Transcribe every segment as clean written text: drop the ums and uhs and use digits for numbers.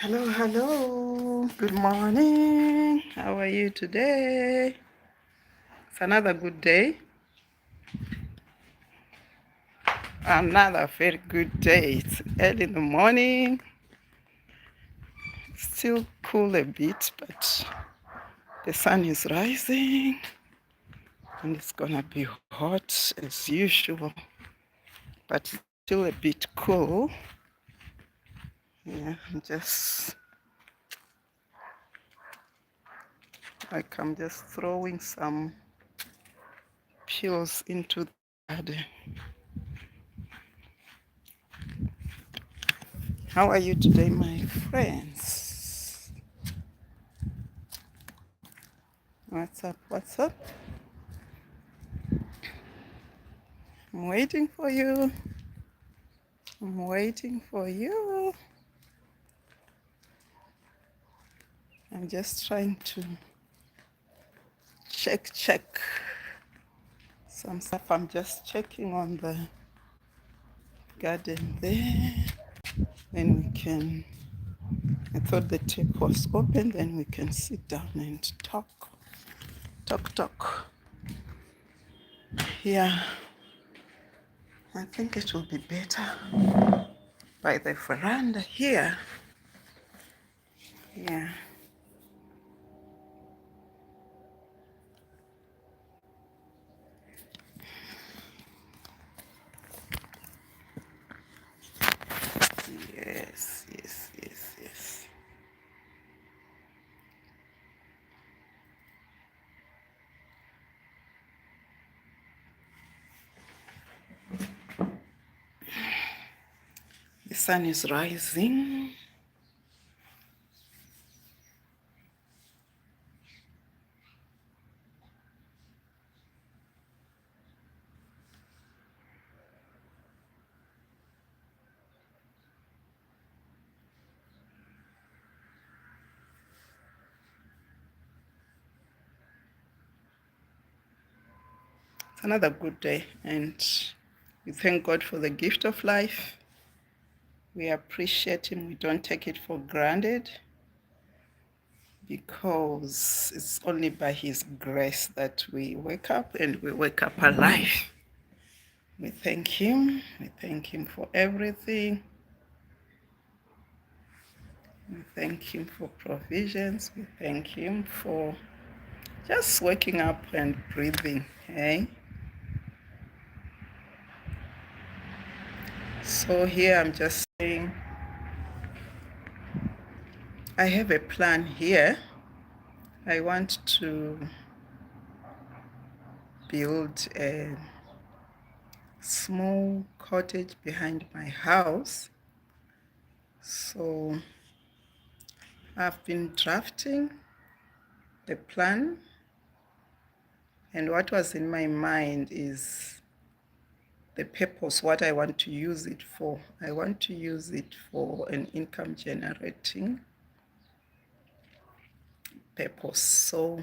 Hello, hello. Good morning. How are you today? It's another good day. Another very good day. It's early in the morning. Still cool a bit, but the sun is rising and it's gonna be hot as usual, but still a bit cool. Yeah, I'm just throwing some pills into the garden. How are you today, my friends? What's up? What's up? I'm waiting for you. I'm waiting for you. I'm just trying to check some stuff. I'm just checking on the garden there. Then we can, I thought the tape was open, then we can sit down and talk. Talk. Yeah, I think it will be better by the veranda here. Yeah. Yes. The sun is rising. It's another good day, and we thank God for the gift of life. We appreciate Him. We don't take it for granted because it's only by His grace that we wake up and we wake up alive. We thank Him. We thank Him for everything. We thank Him for provisions. We thank Him for just waking up and breathing. Okay? So here I'm just saying, I have a plan here. I want to build a small cottage behind my house. So I've been drafting the plan, and what was in my mind is the purpose, what I want to use it for. I want to use it for an income generating purpose. So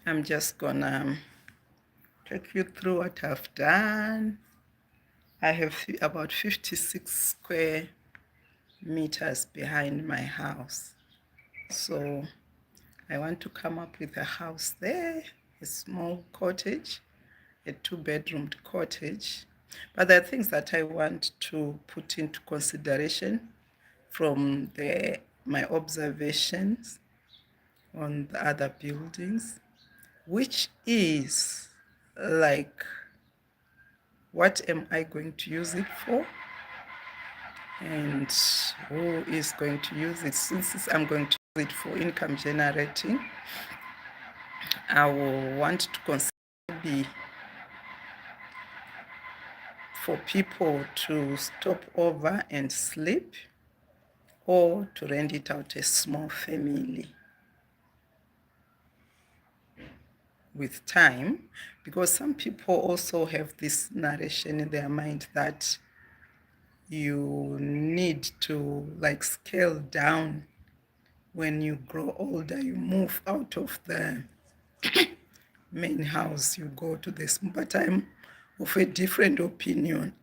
I'm just gonna take you through what I've done. I have about 56 square meters behind my house. So I want to come up with a house there, a small cottage, a 2-bedroomed cottage. But there are things that I want to put into consideration from my observations on the other buildings, which is like, what am I going to use it for? And who is going to use it? Since I'm going to use it for income generating, I will want to consider maybe for people to stop over and sleep, or to rent it out a small family with time, because some people also have this narration in their mind that you need to like scale down when you grow older. You move out of the main house, you go to the small. But I'm of a different opinion.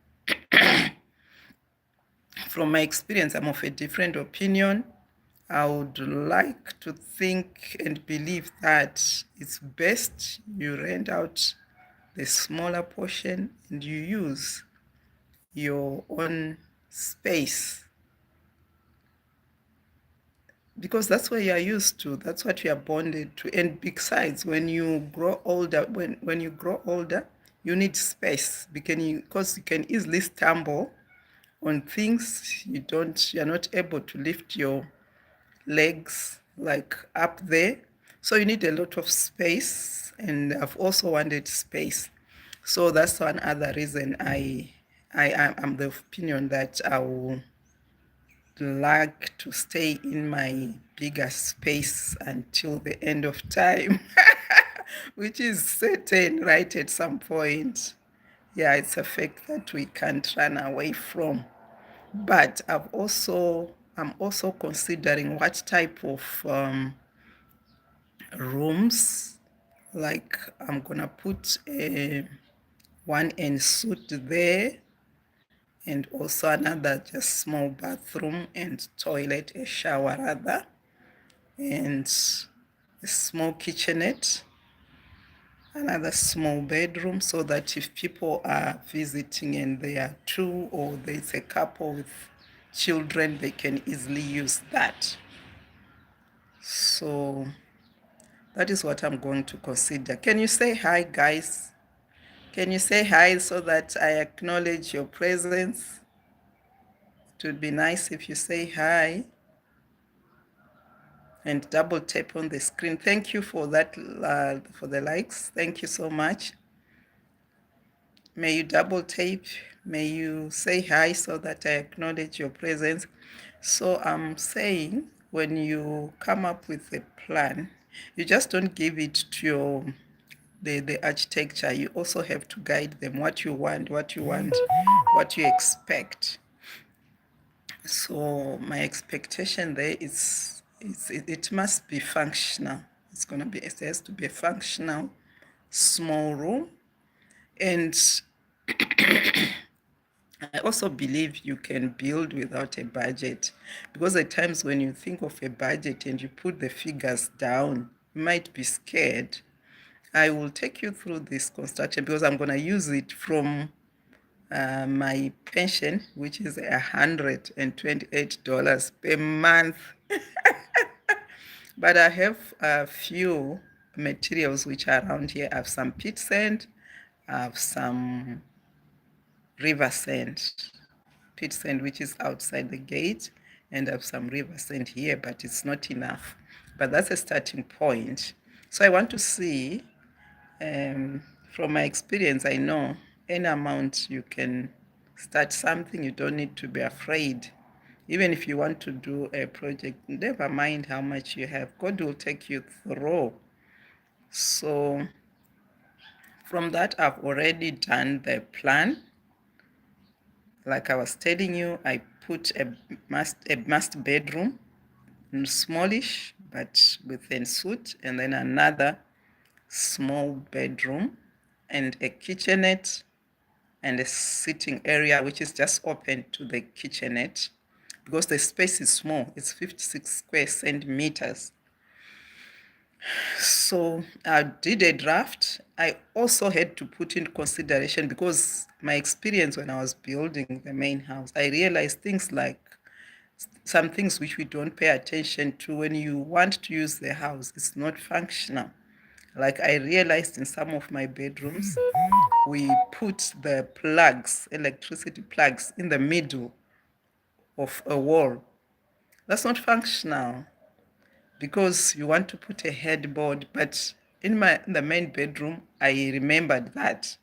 From my experience, I'm of a different opinion. I would like to think and believe that it's best you rent out the smaller portion and you use your own space, because that's what you are used to, that's what you are bonded to. And besides, when you grow older, when you grow older, you need space because you can easily stumble on things. You're not able to lift your legs like up there, so you need a lot of space. And I've also wanted space, so that's one other reason I'm the opinion that I will like to stay in my bigger space until the end of time, which is certain right at some point. Yeah, it's a fact that we can't run away from. But I'm also considering what type of rooms. Like, I'm gonna put a one en suite there, and also another just small bathroom and toilet, a shower rather, and a small kitchenette, another small bedroom, so that if people are visiting and they are two, or there's a couple with children, they can easily use that. So that is what I'm going to consider. Can you say hi, guys? Can you say hi so that I acknowledge your presence? It would be nice if you say hi and double tap on the screen. Thank you for that, for the likes. Thank you so much. May you double tap, may you say hi so that I acknowledge your presence. So I'm saying, when you come up with a plan, you just don't give it to the architecture. You also have to guide them what you want, what you expect. So my expectation there is it must be functional. It has to be a functional small room. And I also believe you can build without a budget, because at times when you think of a budget and you put the figures down, you might be scared. I will take you through this construction because I'm going to use it from my pension, which is $128 per month. But I have a few materials which are around here. I have some pit sand, I have some river sand, pit sand which is outside the gate, and I have some river sand here, but it's not enough. But that's a starting point. So I want to see, from my experience, I know any amount you can start something. You don't need to be afraid. Even if you want to do a project, never mind how much you have. God will take you through. So from that, I've already done the plan. Like I was telling you, I put a master bedroom, smallish, but with an suite, and then another small bedroom, and a kitchenette, and a sitting area which is just open to the kitchenette, because the space is small. It's 56 square centimeters. So I did a draft. I also had to put in consideration, because my experience when I was building the main house, I realized things like some things which we don't pay attention to. When you want to use the house, it's not functional. Like, I realized in some of my bedrooms, we put the plugs, electricity plugs, in the middle of a wall. That's not functional, because you want to put a headboard. But in the main bedroom, I remembered that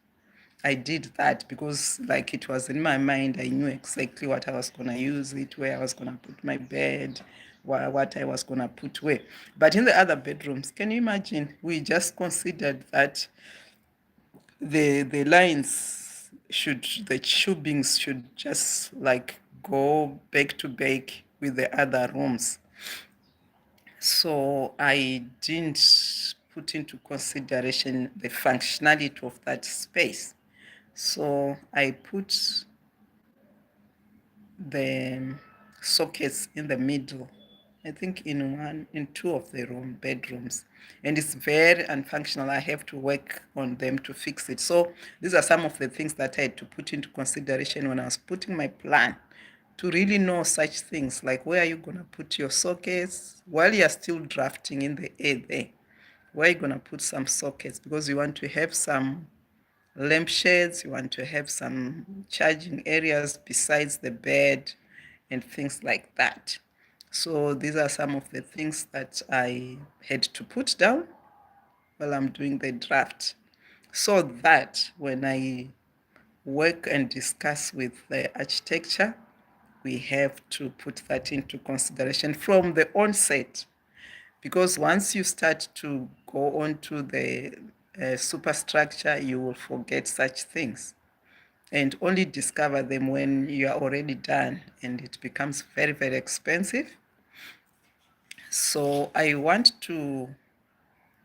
I did that, because like it was in my mind. I knew exactly what I was going to use it, where I was going to put my bed, what I was going to put where. But in the other bedrooms, can you imagine, we just considered that the lines the tubings should just like go back to back with the other rooms. So I didn't put into consideration the functionality of that space. So I put the sockets in the middle. I think in two of the bedrooms, and it's very unfunctional. I have to work on them to fix it. So these are some of the things that I had to put into consideration when I was putting my plan, to really know such things like where are you going to put your sockets while you're still drafting in the air there. Where are you going to put some sockets, because you want to have some lampshades, you want to have some charging areas besides the bed and things like that. So these are some of the things that I had to put down while I'm doing the draft, so that when I work and discuss with the architecture, we have to put that into consideration from the onset. Because once you start to go on to the superstructure, you will forget such things and only discover them when you are already done, and it becomes very, very expensive. So I want to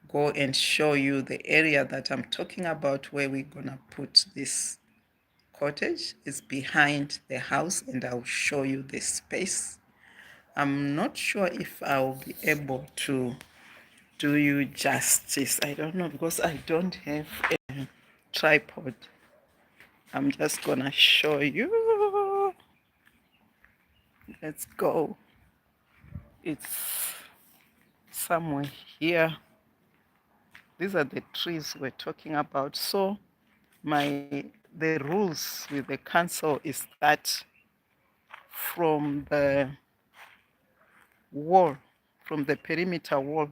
go and show you the area that I'm talking about where we're gonna put this cottage. Is behind the house, and I'll show you the space. I'm not sure if I'll be able to do you justice. I don't know, because I don't have a tripod. I'm just gonna show you. Let's go. It's somewhere here. These are the trees we're talking about. So the rules with the council is that from the wall, from the perimeter wall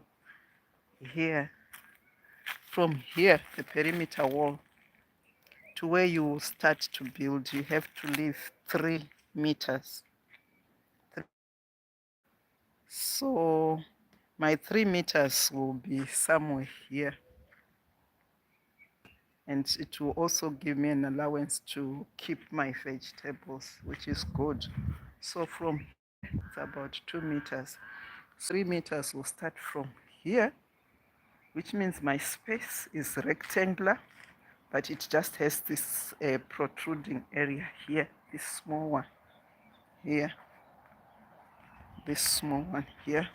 here, from here, the perimeter wall, to where you will start to build, you have to leave 3 meters. So my 3 meters will be somewhere here. And it will also give me an allowance to keep my vegetables, which is good. So from here, it's about 2 meters. 3 meters will start from here, which means my space is rectangular, but it just has this protruding area here, this small one here, this small one here,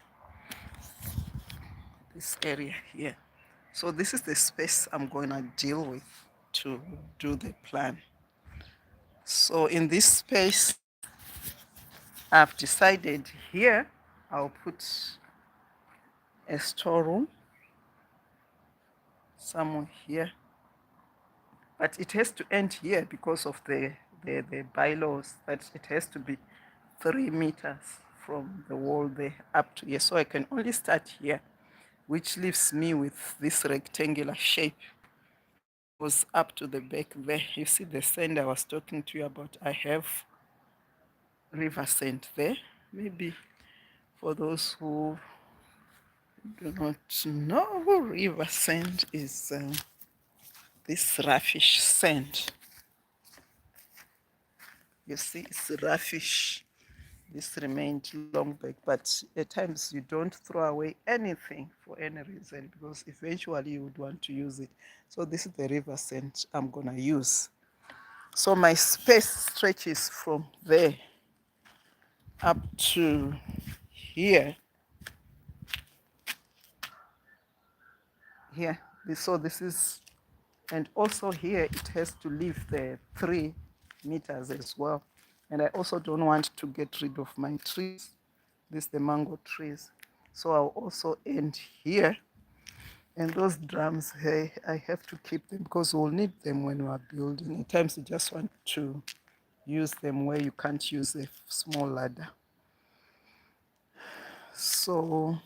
this area here. So this is the space I'm going to deal with to do the plan. So in this space, I've decided here I'll put a storeroom somewhere here, but it has to end here because of the bylaws that it has to be 3 meters from the wall there up to here. So I can only start here, which leaves me with this rectangular shape. Goes up to the back there. You see the sand I was talking to you about. I have river sand there. Maybe for those who do not know, river sand is this roughish sand. You see, it's roughish. This remained long back, but at times you don't throw away anything for any reason, because eventually you would want to use it. So this is the river sand I'm gonna use. So my space stretches from there up to here. Here. So this is, and also here it has to leave the 3 meters as well. And I also don't want to get rid of my trees. This the mango trees. So I'll also end here. And those drums, hey, I have to keep them because we'll need them when we are building. At times you just want to use them where you can't use a small ladder. So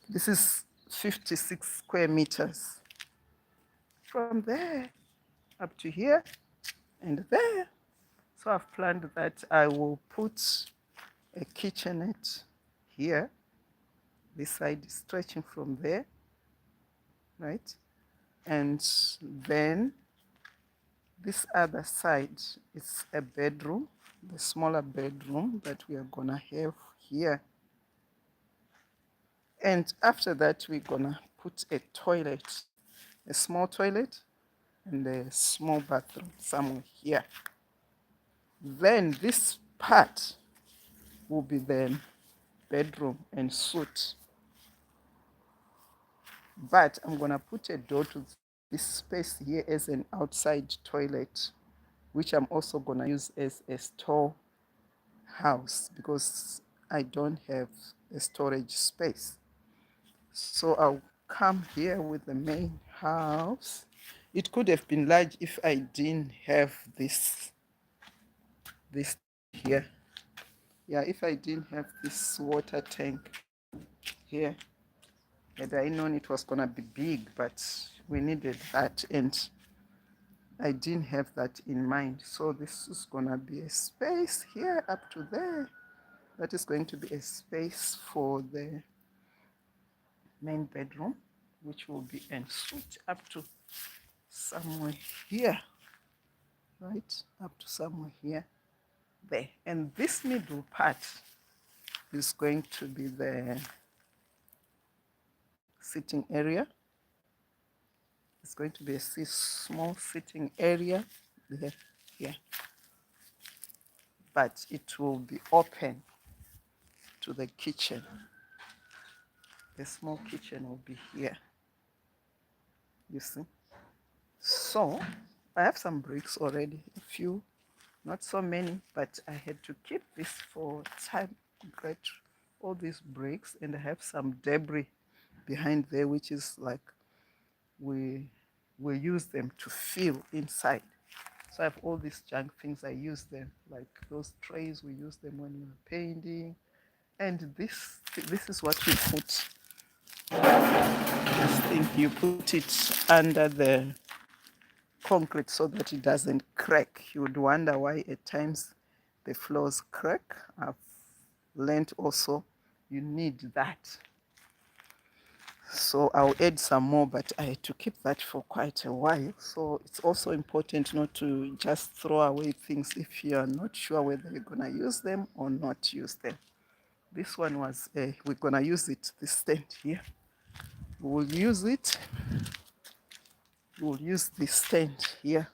this is 56 square meters. From there up to here and there. So I've planned that I will put a kitchenette here. This side is stretching from there, right? And then this other side is a bedroom, the smaller bedroom that we are gonna have here. And after that, we're gonna put a toilet, a small toilet and a small bathroom somewhere here. Then this part will be the bedroom and suite. But I'm gonna put a door to this space here as an outside toilet, which I'm also gonna use as a store house because I don't have a storage space. So I'll come here with the main house. It could have been large if I didn't have this here. Yeah, if I didn't have this water tank here, had I known it was gonna be big, but we needed that and I didn't have that in mind. So this is gonna be a space here up to there. That is going to be a space for the main bedroom, which will be ensuite up to somewhere here, right? Up to somewhere here, there. And this middle part is going to be the sitting area. It's going to be a small sitting area there, here. But it will be open to the kitchen. The small kitchen will be here, you see. So I have some bricks already, a few, not so many, but I had to keep this for time. Get all these bricks, and I have some debris behind there, which is like we use them to fill inside. So I have all these junk things. I use them, like those trays. We use them when we're painting. And this is what you put. This thing, you put it under the concrete so that it doesn't crack. You would wonder why at times the floors crack. I've learned also you need that. So I'll add some more, but I had to keep that for quite a while. So it's also important not to just throw away things if you are not sure whether you're gonna use them or not use them. This one was, we're gonna use it, this stand here. We'll use it. We'll use this stand here.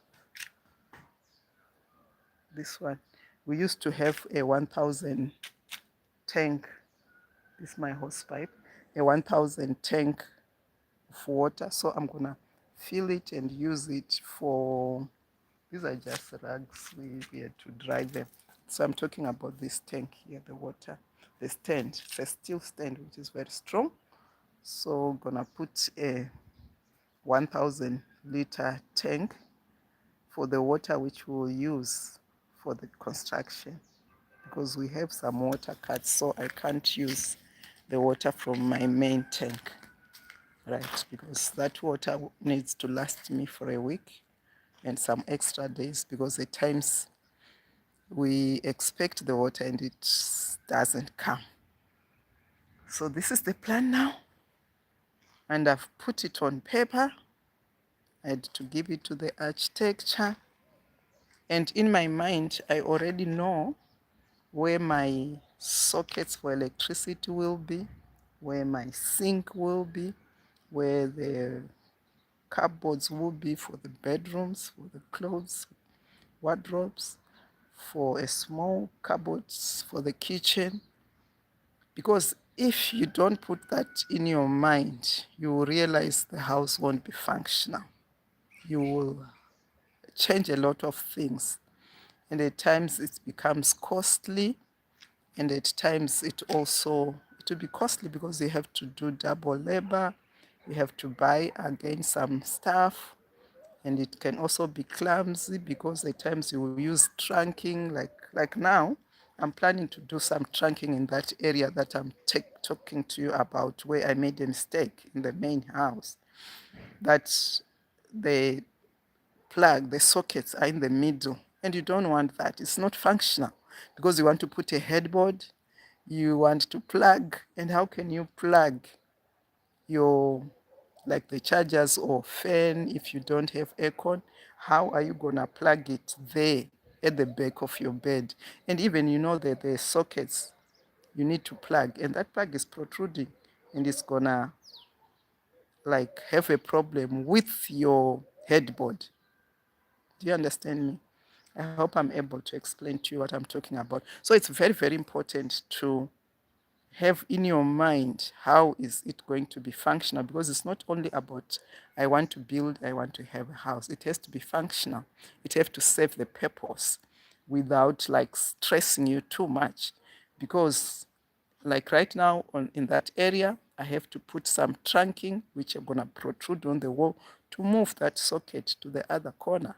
This one. We used to have a 1,000 tank. This is my hose pipe. A 1,000 tank of water. So I'm gonna fill it and use it for, these are just rugs we had to dry them. So I'm talking about this tank here, the water, the stand. It's a steel stand which is very strong. So I'm gonna put a 1,000 liter tank for the water which we'll use for the construction, because we have some water cuts, so I can't use the water from my main tank, right? Because that water needs to last me for a week and some extra days, because at times we expect the water and it doesn't come. So this is the plan now, and I've put it on paper. I had to give it to the architecture, and in my mind I already know where my sockets for electricity will be, where my sink will be, where the cupboards will be for the bedrooms, for the clothes, wardrobes, for a small cupboards for the kitchen. Because if you don't put that in your mind, you will realize the house won't be functional. You will change a lot of things. And at times it becomes costly, and at times it will be costly because you have to do double labor. You have to buy again some stuff, and it can also be clumsy because at times you will use trunking. Like now I'm planning to do some trunking in that area that I'm talking to you about, where I made a mistake in the main house, that the the sockets are in the middle, and you don't want that. It's not functional because you want to put a headboard, you want to plug, and how can you plug your, like the chargers or fan, if you don't have aircon? How are you gonna plug it there at the back of your bed? And even you know that the sockets you need to plug, and that plug is protruding, and it's gonna like have a problem with your headboard. Do you understand me? I hope I'm able to explain to you what I'm talking about. So it's very, very important to have in your mind how is it going to be functional, because it's not only about I want to build, I want to have a house. It has to be functional. It has to serve the purpose without like stressing you too much, because like right now in that area I have to put some trunking which are going to protrude on the wall to move that socket to the other corner,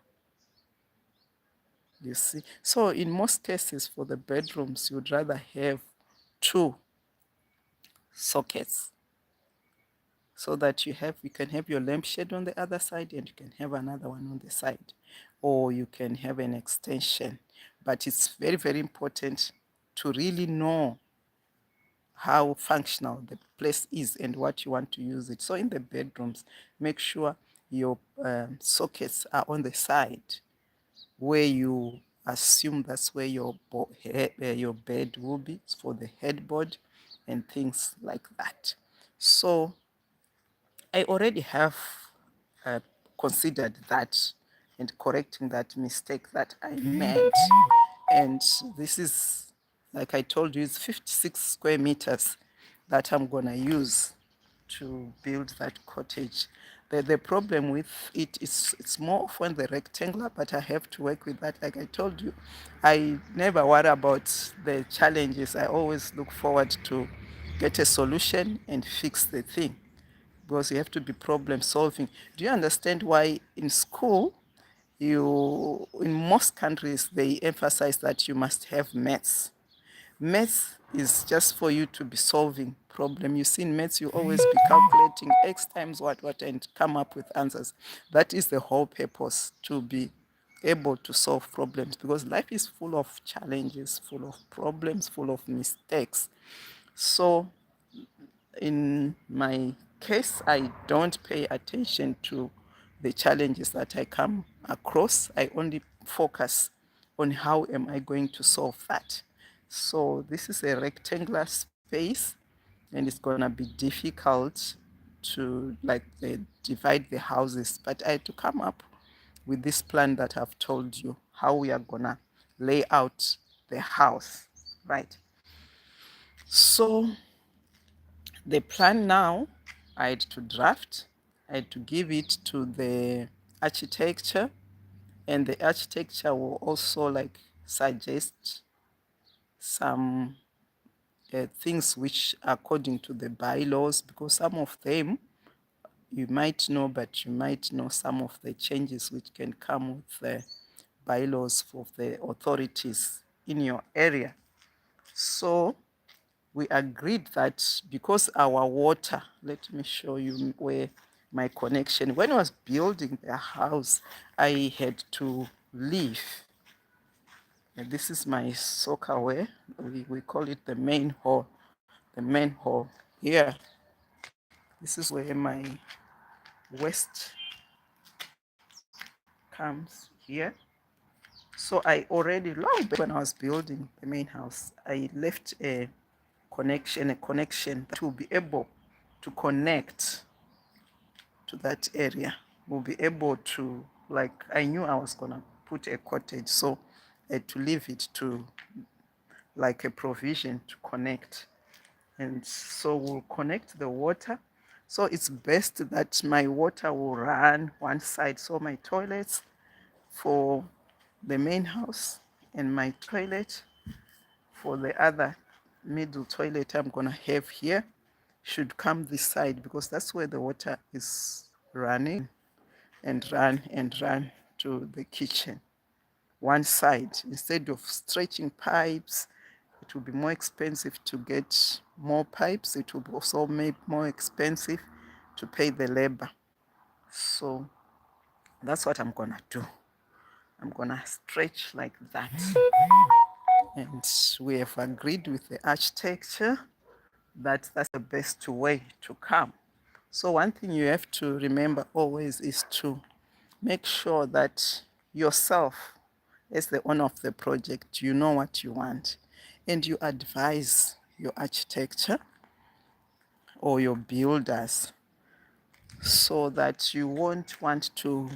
you see. So in most cases for the bedrooms you'd rather have two sockets, so that you can have your lampshade on the other side and you can have another one on the side, or you can have an extension. But it's very, very important to really know how functional the place is and what you want to use it. So in the bedrooms, make sure your sockets are on the side where you assume that's where your bed will be, for the headboard and things like that. So I already have uh, considered that and correcting that mistake that I made. And this is, like I told you, it's 56 square meters that I'm going to use to build that cottage. The problem with it is it's more often the rectangular, but I have to work with that. Like I told you, I never worry about the challenges. I always look forward to get a solution and fix the thing, because you have to be problem solving. Do you understand why in school, in most countries, they emphasize that you must have maths? Maths is just for you to be solving problem. You see, in maths, you always be calculating x times what, and come up with answers. That is the whole purpose, to be able to solve problems, because life is full of challenges, full of problems, full of mistakes. So in my case, I don't pay attention to the challenges that I come across. I only focus on how am I going to solve that. So this is a rectangular space, and it's gonna be difficult to divide the houses. But I had to come up with this plan that I've told you, how we are gonna lay out the house, right? So the plan now, I had to draft, I had to give it to the architecture, and the architecture will also like suggest some things which are according to the bylaws, because some of them you might know, but you might know some of the changes which can come with the bylaws for the authorities in your area. So we agreed that because our water, let me show you where my connection, when I was building the house, I had to leave. And this is my soccer wear. We call it the main hall. The main hall here. This is where my waste comes here. So I already, long back when I was building the main house, I left a connection that will be able to connect to that area. We'll be able to, like, I knew I was gonna put a cottage, so I had to leave it to like a provision to connect. And so we'll connect the water. So it's best that my water will run one side, so my toilets for the main house and my toilet for the other middle toilet I'm gonna have here should come this side, because that's where the water is running and run to the kitchen. One side, instead of stretching pipes, it will be more expensive to get more pipes. It will also make more expensive to pay the labor. So that's what I'm gonna do. I'm gonna stretch like that. And we have agreed with the architecture that that's the best way to come. So one thing you have to remember always is to make sure that yourself, as the owner of the project, you know what you want, and you advise your architecture or your builders, so that you won't want to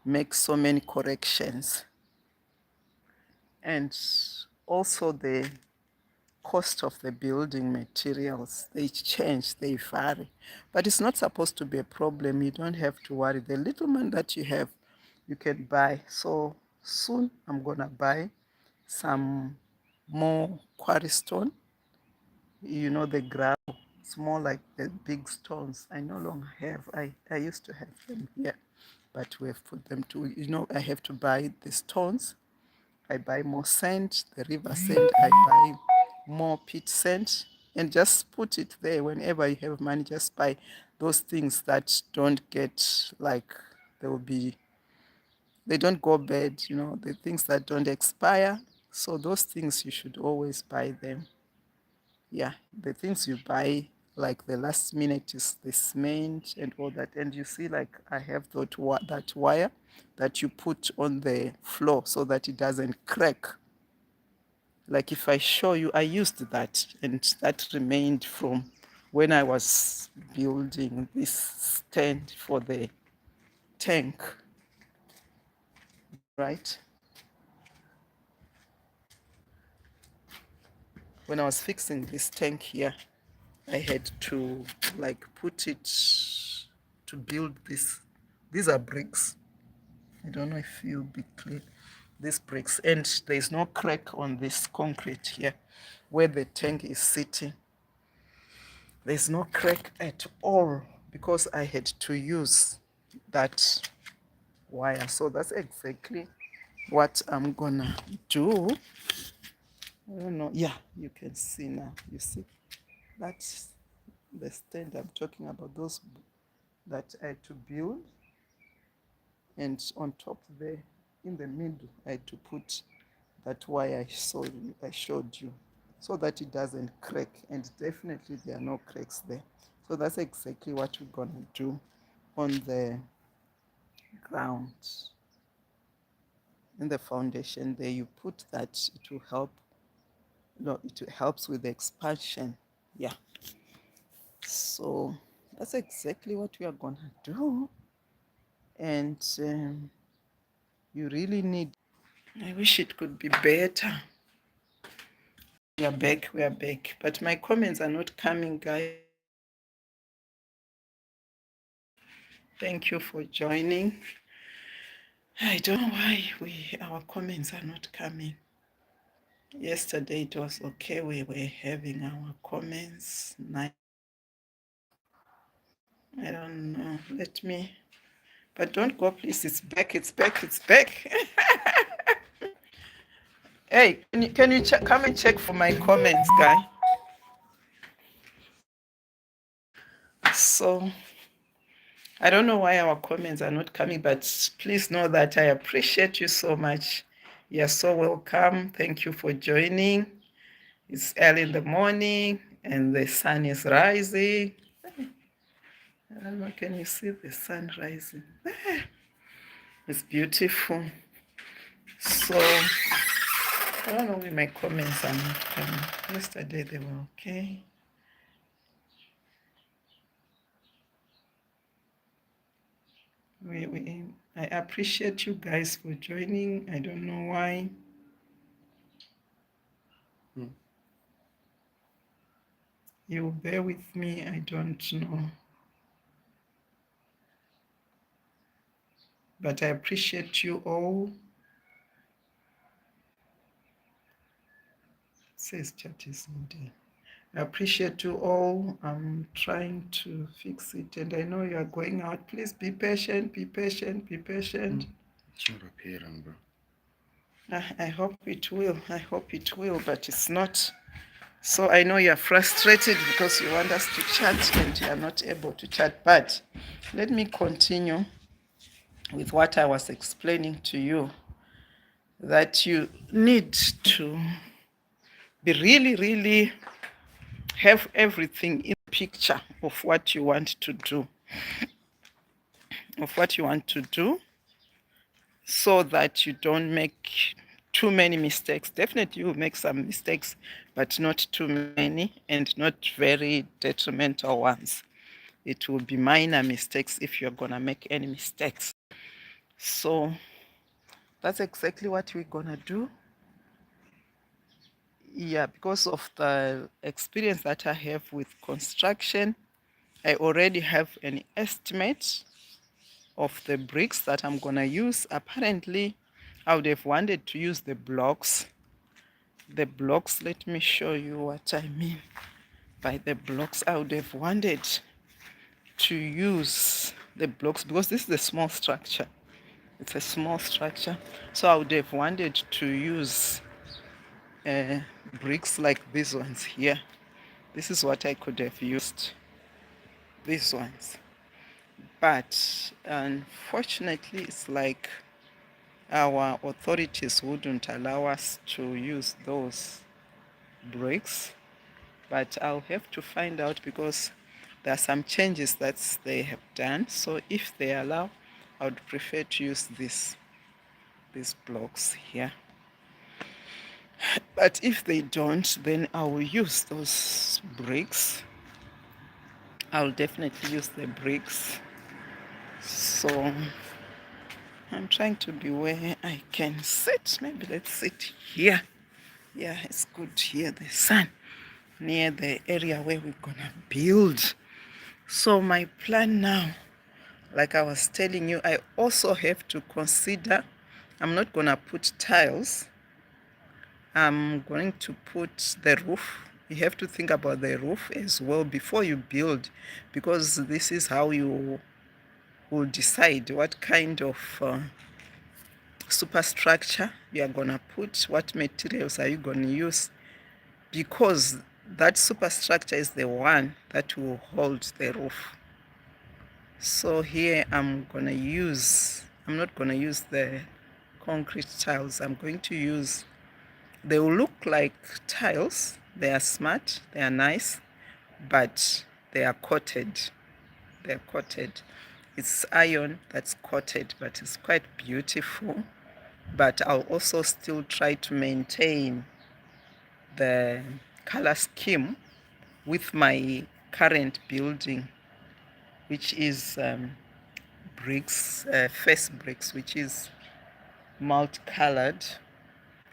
make so many corrections And also the cost of the building materials, they change, they vary. But it's not supposed to be a problem. You don't have to worry. The little money that you have, you can buy. So soon I'm gonna buy some more quarry stone. You know, the gravel. It's more like the big stones. I no longer have. I used to have them here, but we have put them to, you know, I have to buy the stones. I buy more sand, the river sand. I buy more pit sand, and just put it there. Whenever you have money, just buy those things that don't get, like, they will be, they don't go bad, you know, the things that don't expire. So those things you should always buy them. Yeah, the things you buy, like the last minute, is the cement and all that. And you see, like, I have that wire that you put on the floor so that it doesn't crack. Like, if I show you, I used that, and that remained from when I was building this stand for the tank, right? When I was fixing this tank here, I had to, like, put it to build this. These are bricks. I don't know if you'll be clear. These bricks, and there's no crack on this concrete here where the tank is sitting. There's no crack at all because I had to use that wire. So that's exactly what I'm gonna do. I don't know. Yeah, you can see now. You see, that's the stand I'm talking about. Those that I had to build, and on top there, in the middle, I had to put that wire I showed you, so that it doesn't crack, and definitely there are no cracks there. So that's exactly what we're gonna do on the ground. In the foundation there, you put that, it will help. No, it helps with the expansion. Yeah. So that's exactly what we are gonna do. And you really need. I wish it could be better. We are back. We are back. But my comments are not coming, guys. Thank you for joining. I don't know why our comments are not coming. Yesterday it was okay. We were having our comments. I don't know. Let me. But don't go, please. It's back. It's back. It's back. Hey, can you come and check for my comments, guy? So I don't know why our comments are not coming, but please know that I appreciate you so much. You're so welcome. Thank you for joining. It's early in the morning and the sun is rising. I don't know, can you see the sun rising? It's beautiful. So I don't know why my comments are not coming. Yesterday they were okay. I appreciate you guys for joining. I don't know why. You bear with me, I don't know. But I appreciate you all. It says chat is loading. I appreciate you all. I'm trying to fix it, and I know you are going out. Please be patient, be patient, be patient. It's not appearing, bro. I hope it will. I hope it will, but it's not. So I know you're frustrated because you want us to chat and you're not able to chat. But let me continue with what I was explaining to you, that you need to be really, really have everything in the picture of what you want to do, so that you don't make too many mistakes. Definitely you will make some mistakes, but not too many and not very detrimental ones. It will be minor mistakes if you're gonna make any mistakes. So that's exactly what we're gonna do. Yeah, because of the experience that I have with construction, I already have an estimate of the bricks that I'm gonna use. Apparently, I would have wanted to use the blocks. The blocks, let me show you what I mean by the blocks. I would have wanted to use the blocks because this is a small structure. It's a small structure. So I would have wanted to use uh, bricks like these ones here. This is what I could have used, these ones. But unfortunately, it's like our authorities wouldn't allow us to use those bricks. But I'll have to find out because there are some changes that they have done. So if they allow, I would prefer to use these blocks here. But if they don't, then I will use those bricks. I'll definitely use the bricks. So I'm trying to be where I can sit. Maybe let's sit here. Yeah, it's good here, the sun, near the area where we're gonna build. So my plan now, like I was telling you, I also have to consider, I'm not gonna put tiles. I'm going to put the roof. You have to think about the roof as well before you build, because this is how you will decide what kind of superstructure you are gonna put, what materials are you gonna use, because that superstructure is the one that will hold the roof. So here I'm not gonna use the concrete tiles. I'm going to use, they will look like tiles. They are smart, they are nice, but they are coated. They're coated. It's iron that's coated, but it's quite beautiful. But I'll also still try to maintain the color scheme with my current building, which is bricks, face bricks, which is multicolored,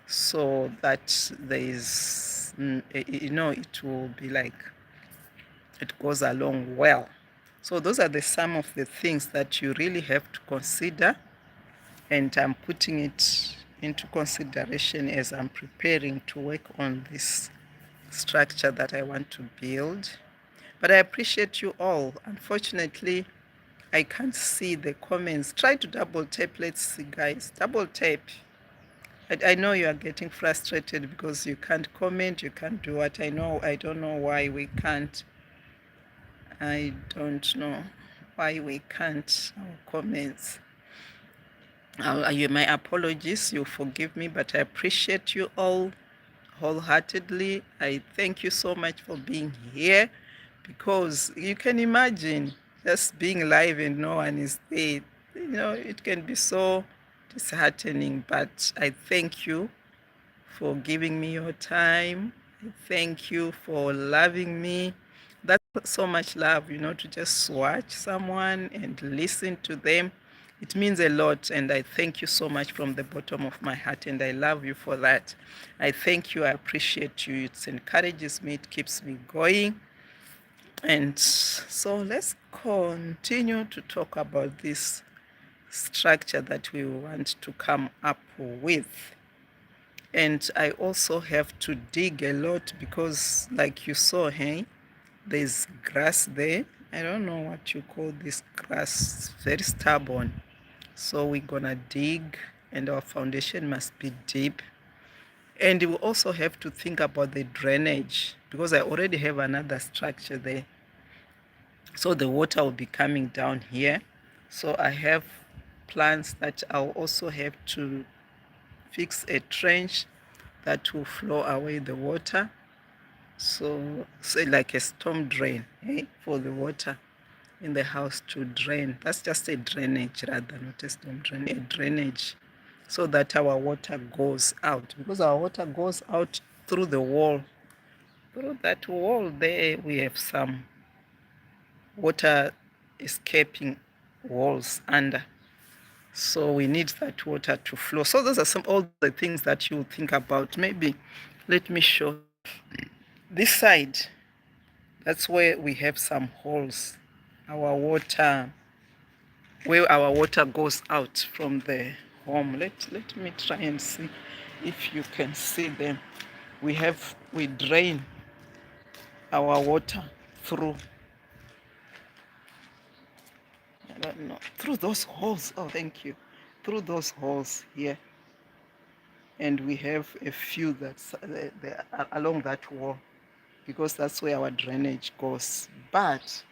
so that there is, it will be like it goes along well. So those are some of the things that you really have to consider, and I'm putting it into consideration as I'm preparing to work on this structure that I want to build. But I appreciate you all. Unfortunately, I can't see the comments. Try to double tap. Let's see, guys. Double tap. I know you are getting frustrated because you can't comment, you can't do what I know. I don't know why we can't. I don't know why we can't. Our comments. My apologies. You forgive me, but I appreciate you all wholeheartedly. I thank you so much for being here, because you can imagine just being live and no one is there. It can be so disheartening, but I thank you for giving me your time. I thank you for loving me. That's so much love, to just watch someone and listen to them. It means a lot, and I thank you so much from the bottom of my heart, and I love you for that. I thank you. I appreciate you. It encourages me. It keeps me going. And so let's continue to talk about this structure that we want to come up with. And I also have to dig a lot because, like you saw, hey, there's grass there. I don't know what you call this grass. It's very stubborn. So we're gonna dig, and our foundation must be deep. And we also have to think about the drainage, because I already have another structure there. So the water will be coming down here. So I have plans that I'll also have to fix a trench that will flow away the water. So say like a storm drain, for the water in the house to drain. That's just a drainage rather, not a storm drain, a drainage, so that our water goes out, because our water goes out through the wall. Through that wall there, we have some water escaping walls under. So we need that water to flow. So those are all the things that you think about. Maybe Let me show. This side, that's where we have some holes. Our water, where our water goes out from the home. Let me try and see if you can see them. We drain our water through, I don't know, through those holes. Oh, thank you. Through those holes here. And we have a few that's along that wall, because that's where our drainage goes. But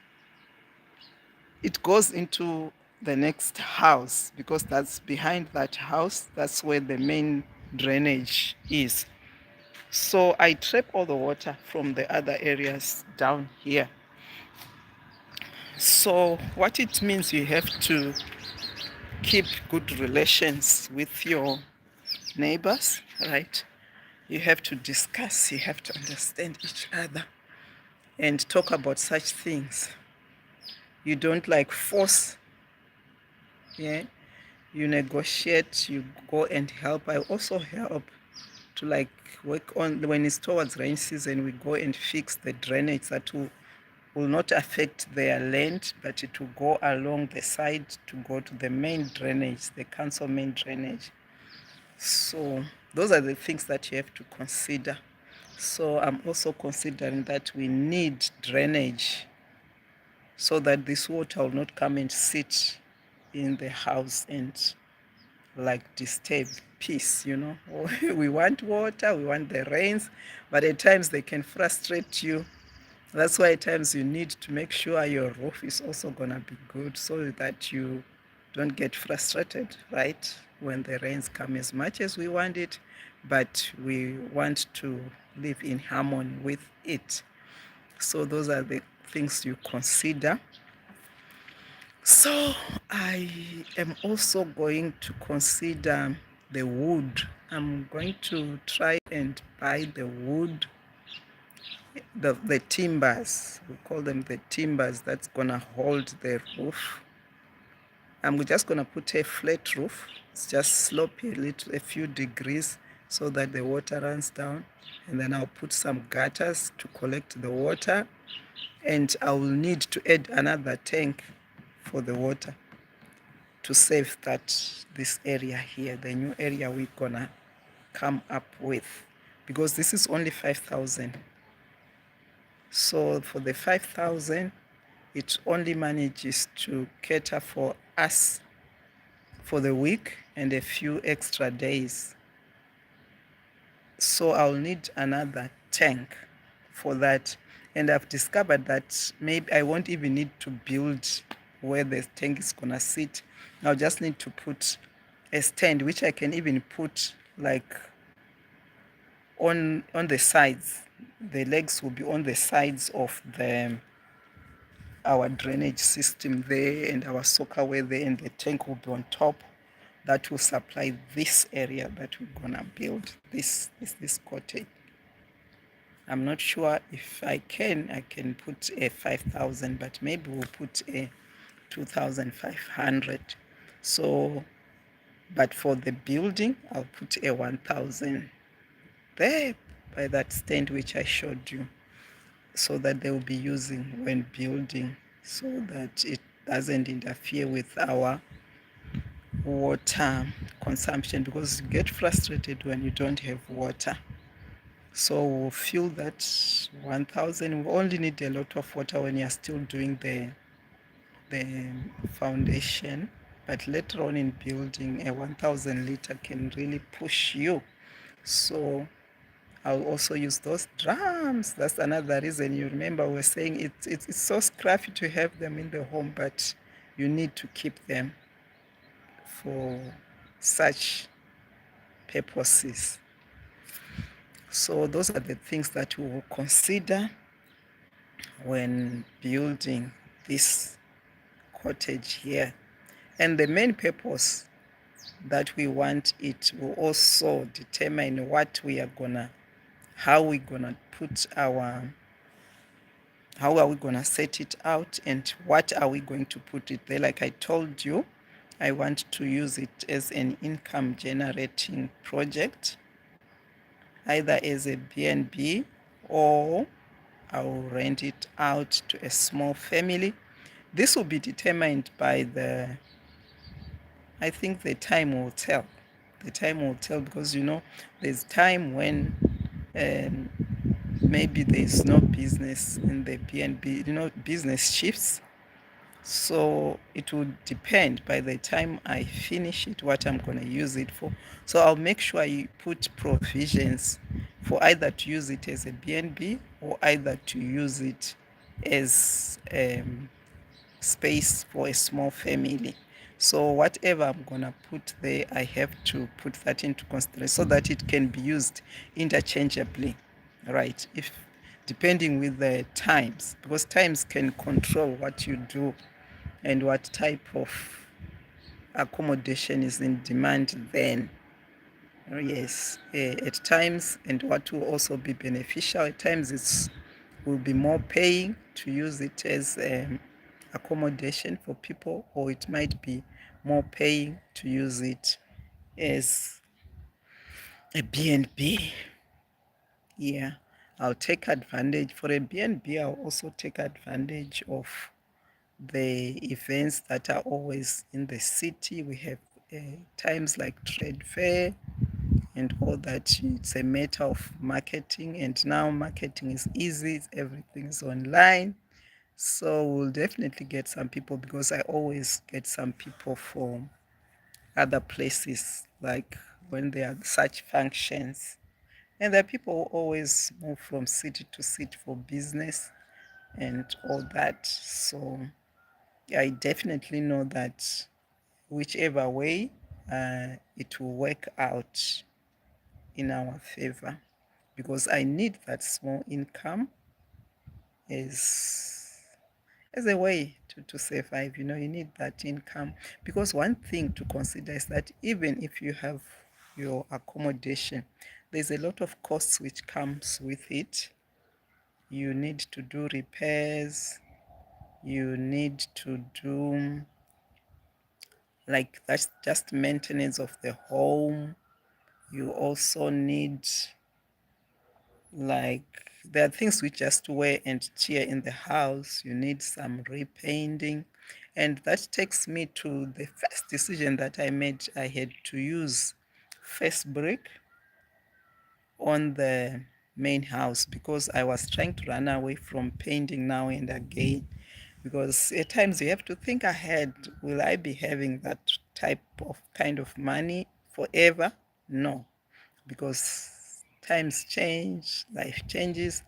it goes into the next house, because that's behind that house. That's where the main drainage is. So I trap all the water from the other areas down here. So what it means, you have to keep good relations with your neighbors, right? You have to discuss, you have to understand each other and talk about such things. You don't like force, yeah. You negotiate, you go and help. I also help to like work on, when it's towards rain season, we go and fix the drainage that will not affect their land, but it will go along the side to go to the main drainage, the council main drainage. So those are the things that you have to consider. So I'm also considering that we need drainage so that this water will not come and sit in the house and like disturb peace, you know. We want water, we want the rains, but at times they can frustrate you. That's why at times you need to make sure your roof is also gonna be good, so that you don't get frustrated, right? When the rains come, as much as we want it, but we want to live in harmony with it. So those are the things you consider. So I am also going to consider the wood. I'm going to try and buy the wood, the timbers. We call them the timbers, that's gonna hold the roof. I'm just gonna put a flat roof. It's just slope a few degrees so that the water runs down. And then I'll put some gutters to collect the water. And I will need to add another tank for the water to save this area here, the new area we're gonna come up with, because this is only 5,000. So for the 5,000, it only manages to cater for us for the week and a few extra days. So I'll need another tank for that. And I've discovered that maybe I won't even need to build where the tank is gonna sit. I'll just need to put a stand, which I can even put like on the sides. The legs will be on the sides of our drainage system there, and our soakaway there, and the tank will be on top. That will supply this area that we're gonna build. This is this cottage. I'm not sure if I can put a 5,000, but maybe we'll put a 2,500. So, but for the building, I'll put a 1,000 there by that stand which I showed you, so that they will be using when building, so that it doesn't interfere with our water consumption, because you get frustrated when you don't have water. So we'll fill that 1,000. We only need a lot of water when you're still doing the foundation, but later on in building, a 1,000 liter can really push you. So I'll also use those drums. That's another reason. You remember we were saying it's so scruffy to have them in the home, but you need to keep them for such purposes. So those are the things that we will consider when building this cottage here. And the main purpose that we want it will also determine what we are gonna, how we're gonna put how are we gonna set it out, and what are we going to put it there. Like I told you, I want to use it as an income generating project. either as a B&B or I'll rent it out to a small family. This will be determined by I think the time will tell. The time will tell because, there's time when um, maybe there's no business in the B&B, business shifts. So it would depend by the time I finish it what I'm going to use it for. So I'll make sure I put provisions for either to use it as a B&B or either to use it as space for a small family. So whatever I'm going to put there, I have to put that into consideration so that it can be used interchangeably, right? If depending with the times, because times can control what you do and what type of accommodation is in demand then. Yes, at times, and what will also be beneficial at times, it will be more paying to use it as accommodation for people, or it might be more paying to use it as a B&B. Yeah, I'll take advantage for a B&B. I'll also take advantage of the events that are always in the city. We have times like trade fair and all that. It's a matter of marketing, and now marketing is easy. Everything is online. So we'll definitely get some people because I always get some people from other places, like when there are such functions. And there are people who always move from city to city for business and all that. So I definitely know that whichever way, it will work out in our favor because I need that small income as a way to survive. You need that income because one thing to consider is that even if you have your accommodation, there's a lot of costs which comes with it. You need to do repairs, you need to do like that's just maintenance of the home. You also need, like, there are things which just wear and tear in the house. You need some repainting. And that takes me to the first decision that I made. I had to use first brick on the main house because I was trying to run away from painting now and again. Because at times you have to think ahead. Will I be having that type of kind of money forever? No, because times change, life changes.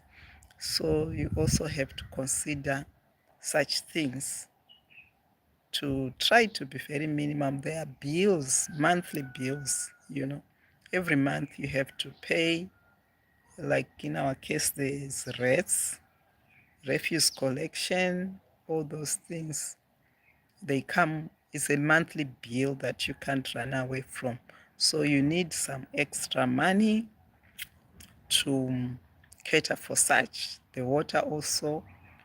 So you also have to consider such things to try to be very minimum. There are bills, monthly bills. Every month you have to pay. Like in our case, there's rates, refuse collection, all those things. They come, it's a monthly bill that you can't run away from. So you need some extra money to cater for such. The water also,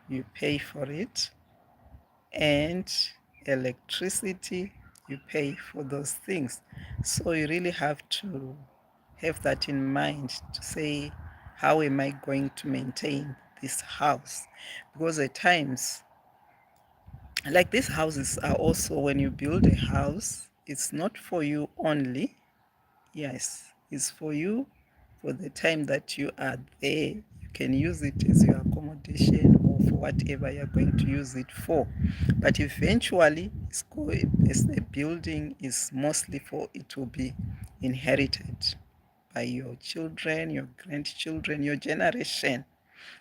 you pay for it, and electricity, you pay for those things. So you really have to have that in mind to say, how am I going to maintain this house? Because at times, like these houses are also, when you build a house, it's not for you only. Yes, it's for you for the time that you are there. You can use it as your accommodation or for whatever you're going to use it for. But eventually, as the building is mostly for it to be inherited by your children, your grandchildren, your generation.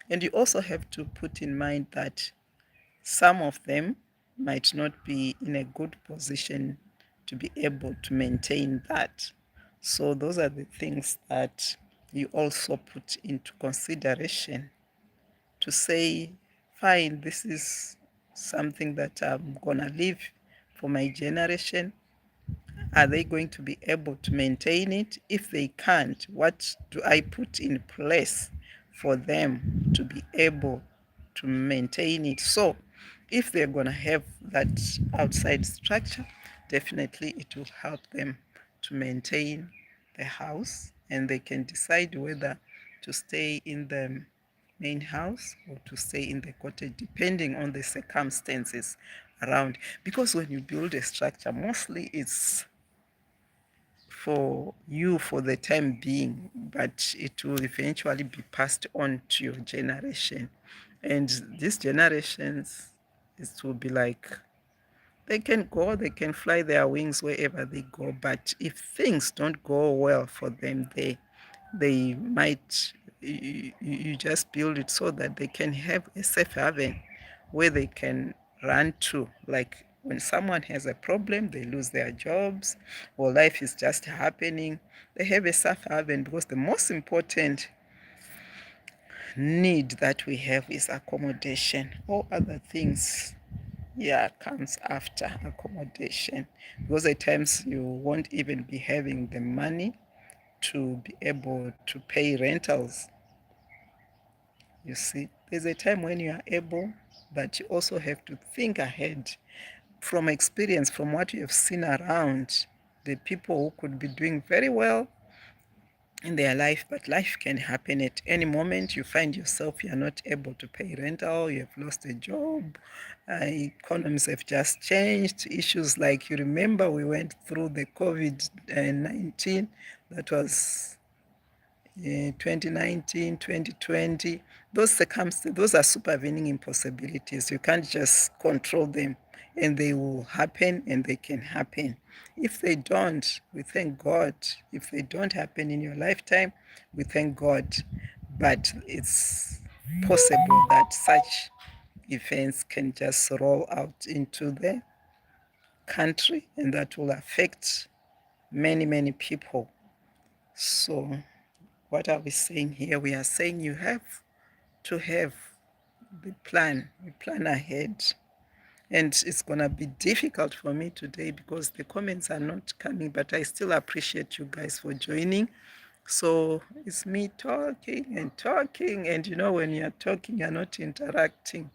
And you also have to put in mind that some of them might not be in a good position to be able to maintain that. So those are the things that you also put into consideration to say, fine, this is something that I'm going to leave for my generation. Are they going to be able to maintain it? If they can't, what do I put in place for them to be able to maintain it? So if they're going to have that outside structure, definitely it will help them to maintain the house and they can decide whether to stay in the main house or to stay in the cottage, depending on the circumstances around. Because when you build a structure, mostly it's for you for the time being, but it will eventually be passed on to your generation. And these generations, it will be like they can go, they can fly their wings wherever they go, but if things don't go well for them, they might, you just build it so that they can have a safe haven where they can run to. Like when someone has a problem, they lose their jobs, or life is just happening, they have a safe haven, because the most important need that we have is accommodation. All other things, yeah, comes after accommodation, because at times you won't even be having the money to be able to pay rentals. You see, there's a time when you are able, but you also have to think ahead. From experience, from what you have seen around, the people who could be doing very well in their life, but life can happen at any moment. You find yourself, you're not able to pay rental, you have lost a job, economies have just changed. Issues like, you remember we went through the COVID-19, that was 2019, 2020, those circumstances, those are supervening impossibilities. You can't just control them, and they will happen, and they can happen. If they don't, we thank God. If they don't happen in your lifetime, we thank God. But it's possible that such events can just roll out into the country, and that will affect many, many people. So what are we saying here? We are saying you have to have the plan, you plan ahead. And it's going to be difficult for me today because the comments are not coming, but I still appreciate you guys for joining. So it's me talking and talking. And you know, when you're talking, you're not interacting.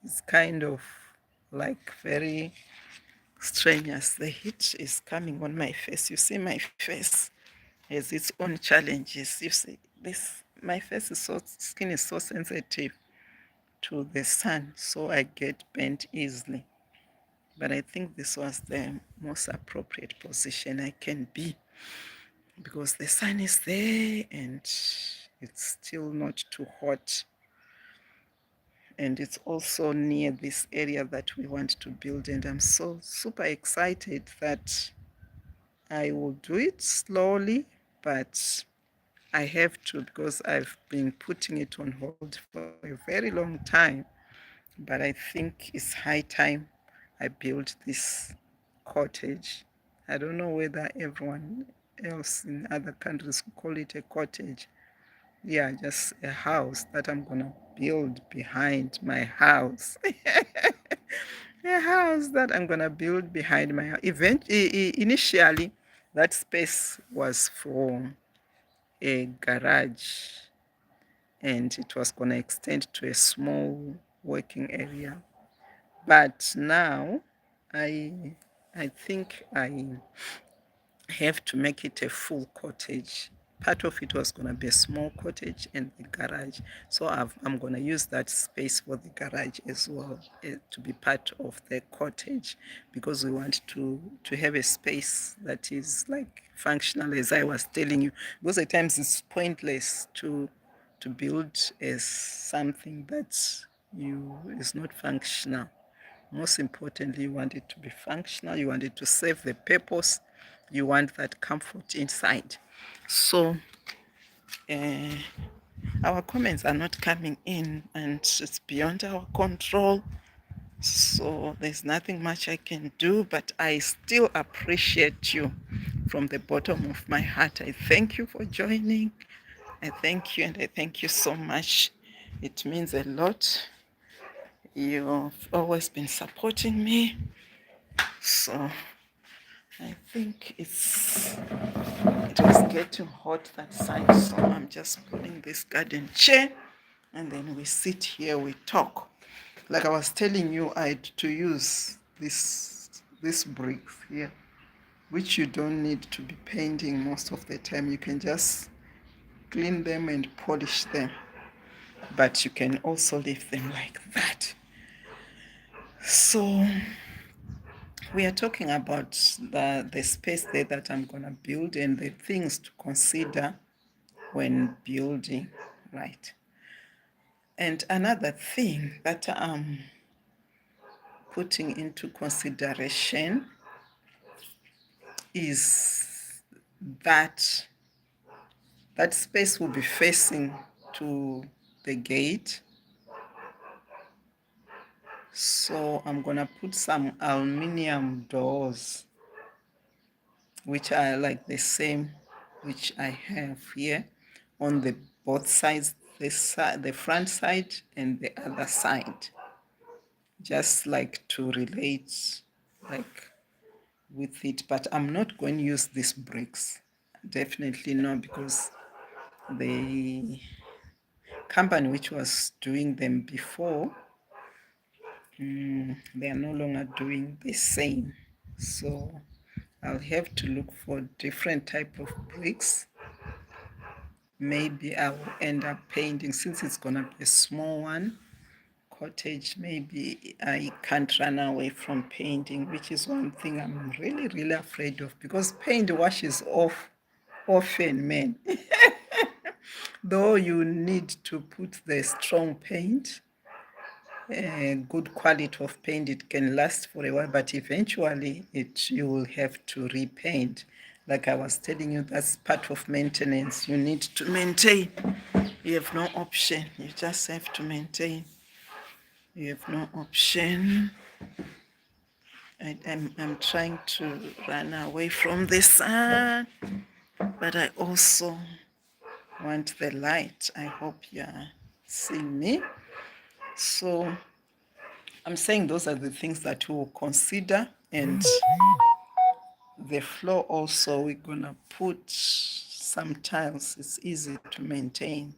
It's kind of like very strenuous. The heat is coming on my face. You see, my face has its own challenges. You see, this my face is so skin is so sensitive to the sun, so I get burnt easily. But I think this was the most appropriate position I can be, because the sun is there and it's still not too hot. And it's also near this area that we want to build. And I'm so super excited that I will do it slowly, but I have to, because I've been putting it on hold for a very long time. But I think it's high time I build this cottage. I don't know whether everyone else in other countries call it a cottage. Yeah, just a house that I'm gonna build behind my house. A house that I'm gonna build behind my house. Initially, that space was for a garage, and it was going to extend to a small working area. But now I I think I have to make it a full cottage. Part of it was going to be a small cottage and the garage. So I'm going to use that space for the garage as well, to be part of the cottage, because we want to have a space that is like functional, as I was telling you. Because at times it's pointless to build as something that you is not functional. Most importantly, you want it to be functional, you want it to serve the purpose, you want that comfort inside. So uh, our comments are not coming in, and it's beyond our control. So there's nothing much I can do, but I still appreciate you from the bottom of my heart. I thank you for joining. I thank you, and I thank you so much. It means a lot. You've always been supporting me. So I think it was getting hot that side, so I'm just pulling this garden chair, and then we sit here, we talk. Like I was telling you, I had to use this bricks here which you don't need to be painting most of the time. You can just clean them and polish them, but you can also leave them like that. So we are talking about the space there that I'm going to build and the things to consider when building, right? And another thing that I'm putting into consideration is that that space will be facing to the gate. So I'm gonna put some aluminum doors, which are like the same which I have here on the both sides, the front side and the other side, just like to relate like with it. But I'm not going to use these bricks, definitely not, because the company which was doing them before, they are no longer doing the same. So I'll have to look for different type of bricks. Maybe I will end up painting, since it's gonna be a small one, cottage. Maybe I can't run away from painting, which is one thing I'm really, really afraid of, because paint washes off often, man. Though you need to put the strong paint, good quality of paint, it can last for a while, but eventually you will have to repaint. Like I was telling you, that's part of maintenance. You need to maintain. You have no option. You just have to maintain. You have no option. I'm trying to run away from the sun, but I also want the light. I hope you're seeing me. So I'm saying those are the things that we'll consider. And the floor also, we're gonna put some tiles. It's easy to maintain.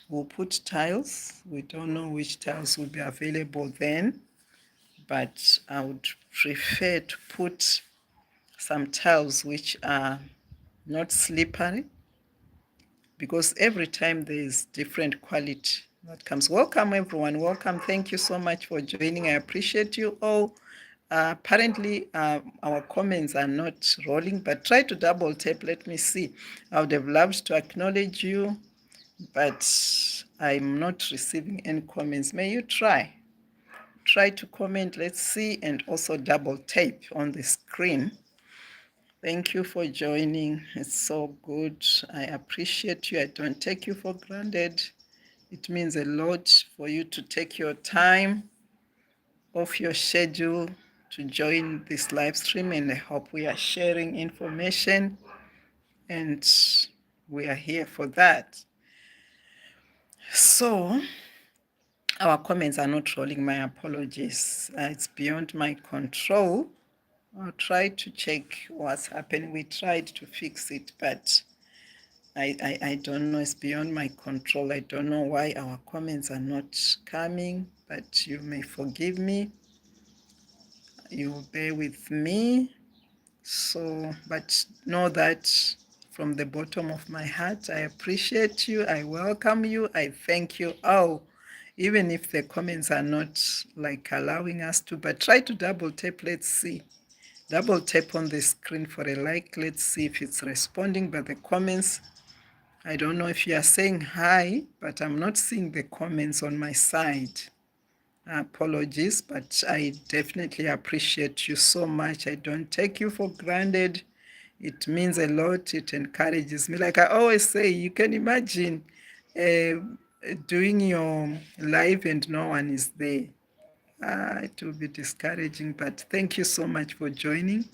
We'll put tiles. We don't know which tiles will be available then, but I would prefer to put some tiles which are not slippery, because every time there is different quality that comes. Welcome everyone, welcome. Thank you so much for joining. I appreciate you all. Apparently our comments are not rolling, but try to double tap. Let me see. I would have loved to acknowledge you, but I'm not receiving any comments. May you try to comment. Let's see. And also double tap on the screen. Thank you for joining. It's so good. I appreciate you. I don't take you for granted. It means a lot for you to take your time off your schedule to join this live stream, and I hope we are sharing information, and we are here for that. So our comments are not rolling. My apologies. It's beyond my control. I'll try to check what's happening. We tried to fix it, but I don't know. It's beyond my control. I don't know why our comments are not coming, but you may forgive me. You will bear with me. So, but know that from the bottom of my heart, I appreciate you. I welcome you. I thank you all. Even if the comments are not like allowing us to, but try to double tap. Let's see. Double tap on the screen for a like. Let's see if it's responding. But the comments, I don't know if you are saying hi, but I'm not seeing the comments on my side. Apologies, but I definitely appreciate you so much. I don't take you for granted. It means a lot. It encourages me. Like I always say, you can imagine doing your live and no one is there. It will be discouraging, but thank you so much for joining,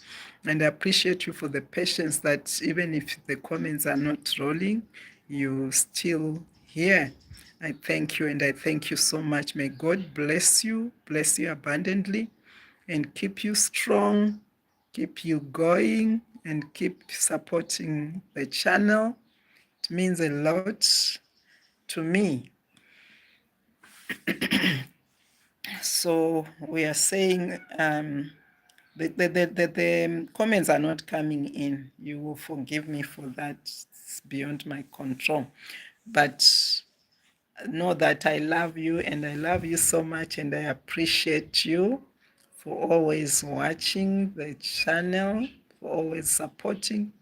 and I appreciate you for the patience that even if the comments are not rolling, you still here. I thank you, and I thank you so much. May God bless you abundantly, and keep you strong, keep you going, and keep supporting the channel. It means a lot to me. So we are saying The comments are not coming in. You will forgive me for that. It's beyond my control. But know that I love you and I love you so much and I appreciate you for always watching the channel, for always supporting.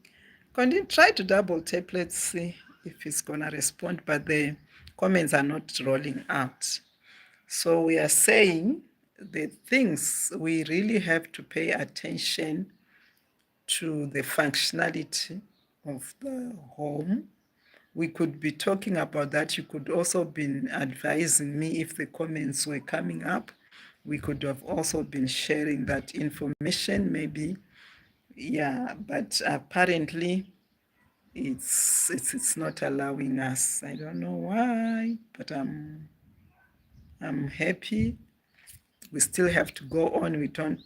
Continue, try to double tap. Let's see if it's going to respond, but the comments are not rolling out. So we are saying the things we really have to pay attention to the functionality of the home. We could be talking about that. You could also been advising me if the comments were coming up. We could have also been sharing that information, maybe. Yeah, but apparently it's not allowing us. I don't know why, but I'm happy. We still have to go on. We don't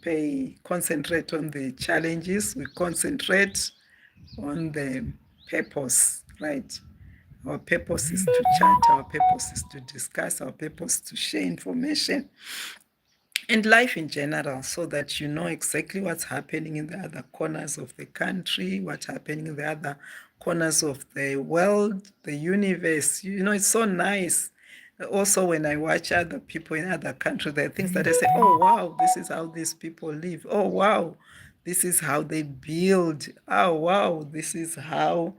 concentrate on the challenges. We concentrate on the purpose, right? Our purpose is to chat, our purpose is to discuss, our purpose is to share information and life in general, so that you know exactly what's happening in the other corners of the country, what's happening in the other corners of the world, the universe. You know, it's so nice. Also, when I watch other people in other countries, there are things that I say, oh, wow, this is how these people live. Oh, wow, this is how they build. Oh, wow, this is how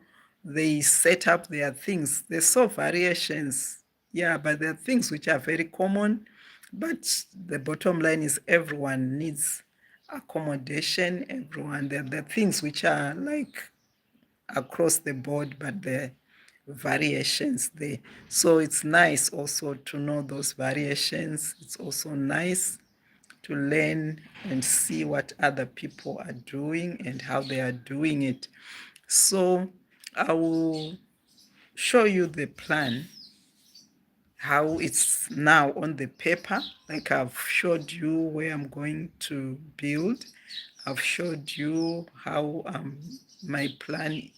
they set up their things. There's so variations. Yeah, but there are things which are very common, but the bottom line is everyone needs accommodation. Everyone, there are things which are like across the board, but the variations there. So it's nice also to know those variations. It's also nice to learn and see what other people are doing and how they are doing it. So I will show you the plan, how it's now on the paper. Like I've showed you where I'm going to build. I've showed you how my plan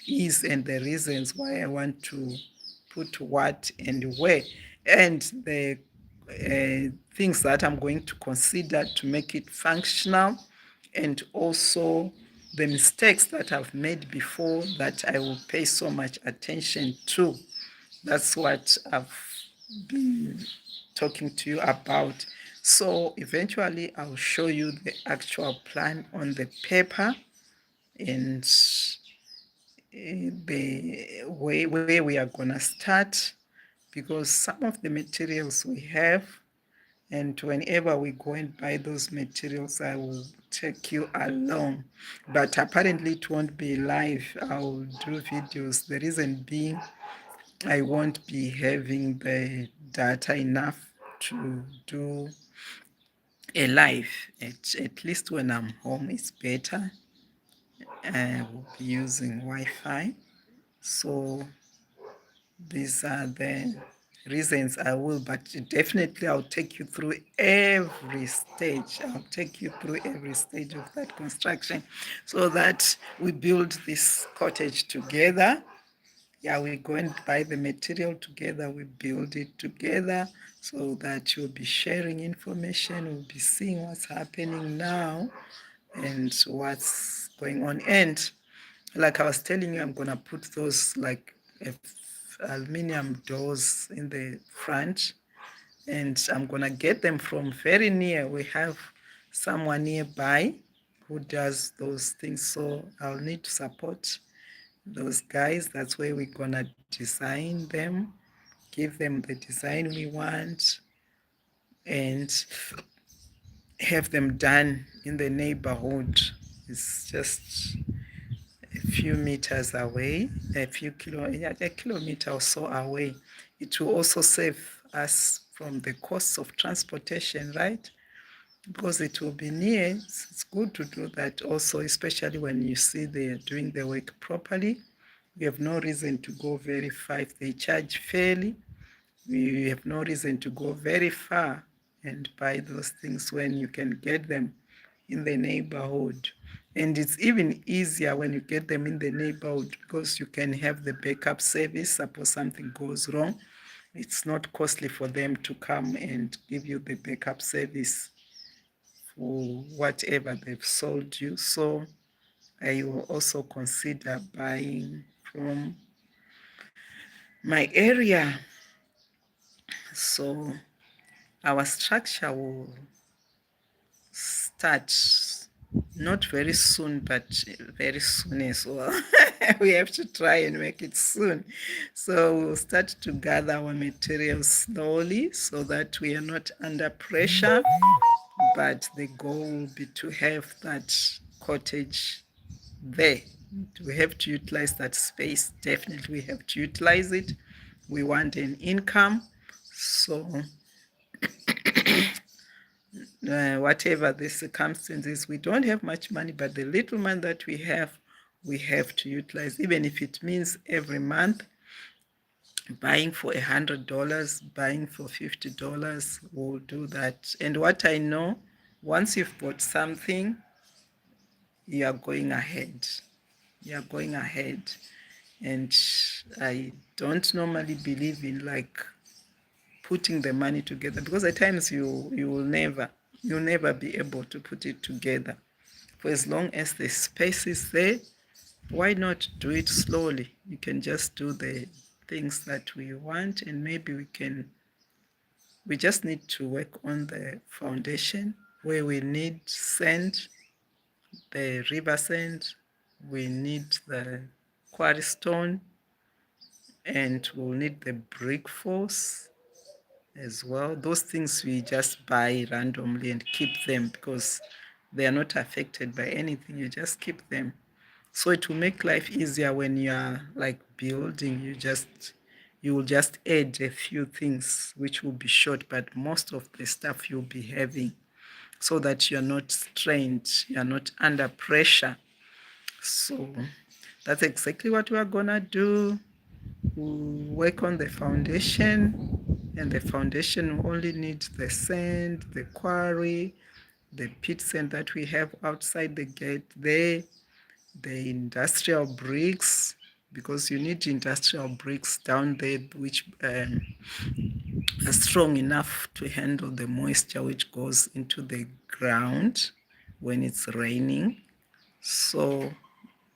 is and the reasons why I want to put what and where, and the things that I'm going to consider to make it functional, and also the mistakes that I've made before that I will pay so much attention to. That's what I've been talking to you about. So eventually I'll show you the actual plan on the paper and the way where we are going to start, because some of the materials we have, and whenever we go and buy those materials, I will take you along. But apparently it won't be live. I'll do videos. The reason being, I won't be having the data enough to do a live. At least when I'm home, it's better. I will be using Wi-Fi. So these are the reasons I will, but definitely I'll take you through every stage. I'll take you through every stage of that construction so that we build this cottage together. Yeah, we go and buy the material together, we build it together, so that you'll be sharing information, we'll be seeing what's happening now and what's going on. And like I was telling you, I'm gonna put those like aluminum doors in the front, and I'm gonna get them from very near. We have someone nearby who does those things, so I'll need to support those guys. That's where we're gonna design them, give them the design we want, and have them done in the neighborhood. It's just a few meters away, a kilometer or so away. It will also save us from the costs of transportation, right? Because it will be near. It's good to do that also, especially when you see they're doing the work properly. We have no reason to go very far. If they charge fairly, we have no reason to go very far and buy those things when you can get them in the neighborhood. And it's even easier when you get them in the neighborhood, because you can have the backup service. Suppose something goes wrong, it's not costly for them to come and give you the backup service for whatever they've sold you. So I will also consider buying from my area. So our structure will start not very soon, but very soon as well. We have to try and make it soon. So we'll start to gather our materials slowly so that we are not under pressure. But the goal will be to have that cottage there. We have to utilize that space. Definitely, we have to utilize it. We want an income. So whatever the circumstances, we don't have much money, but the little money that we have to utilize, even if it means every month buying for $100, buying for $50, we'll do that. And what I know, once you've bought something, you are going ahead. You are going ahead. And I don't normally believe in like putting the money together, because at times you'll never be able to put it together. For as long as the space is there, why not do it slowly? You can just do the things that we want, and maybe we just need to work on the foundation where we need sand, the river sand, we need the quarry stone, and we'll need the brick force as well. Those things we just buy randomly and keep them because they are not affected by anything. You just keep them. So it will make life easier when you are like building. You will just add a few things which will be short, but most of the stuff you'll be having, so that you're not strained, you're not under pressure. So that's exactly what we are gonna do. We'll work on the foundation, and the foundation only needs the sand, the quarry, the pit sand that we have outside the gate there, the industrial bricks, because you need industrial bricks down there which are strong enough to handle the moisture which goes into the ground when it's raining. So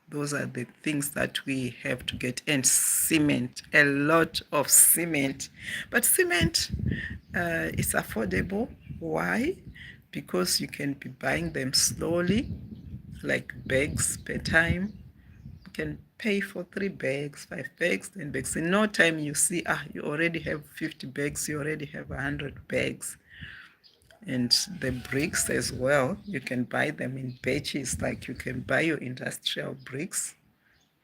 those are the things that we have to get. And cement, a lot of cement. But cement is affordable. Why? Because you can be buying them slowly, like bags per time. You can pay for 3 bags, 5 bags, 10 bags. In no time you see, you already have 50 bags, you already have 100 bags. And the bricks as well, you can buy them in batches, like you can buy your industrial bricks,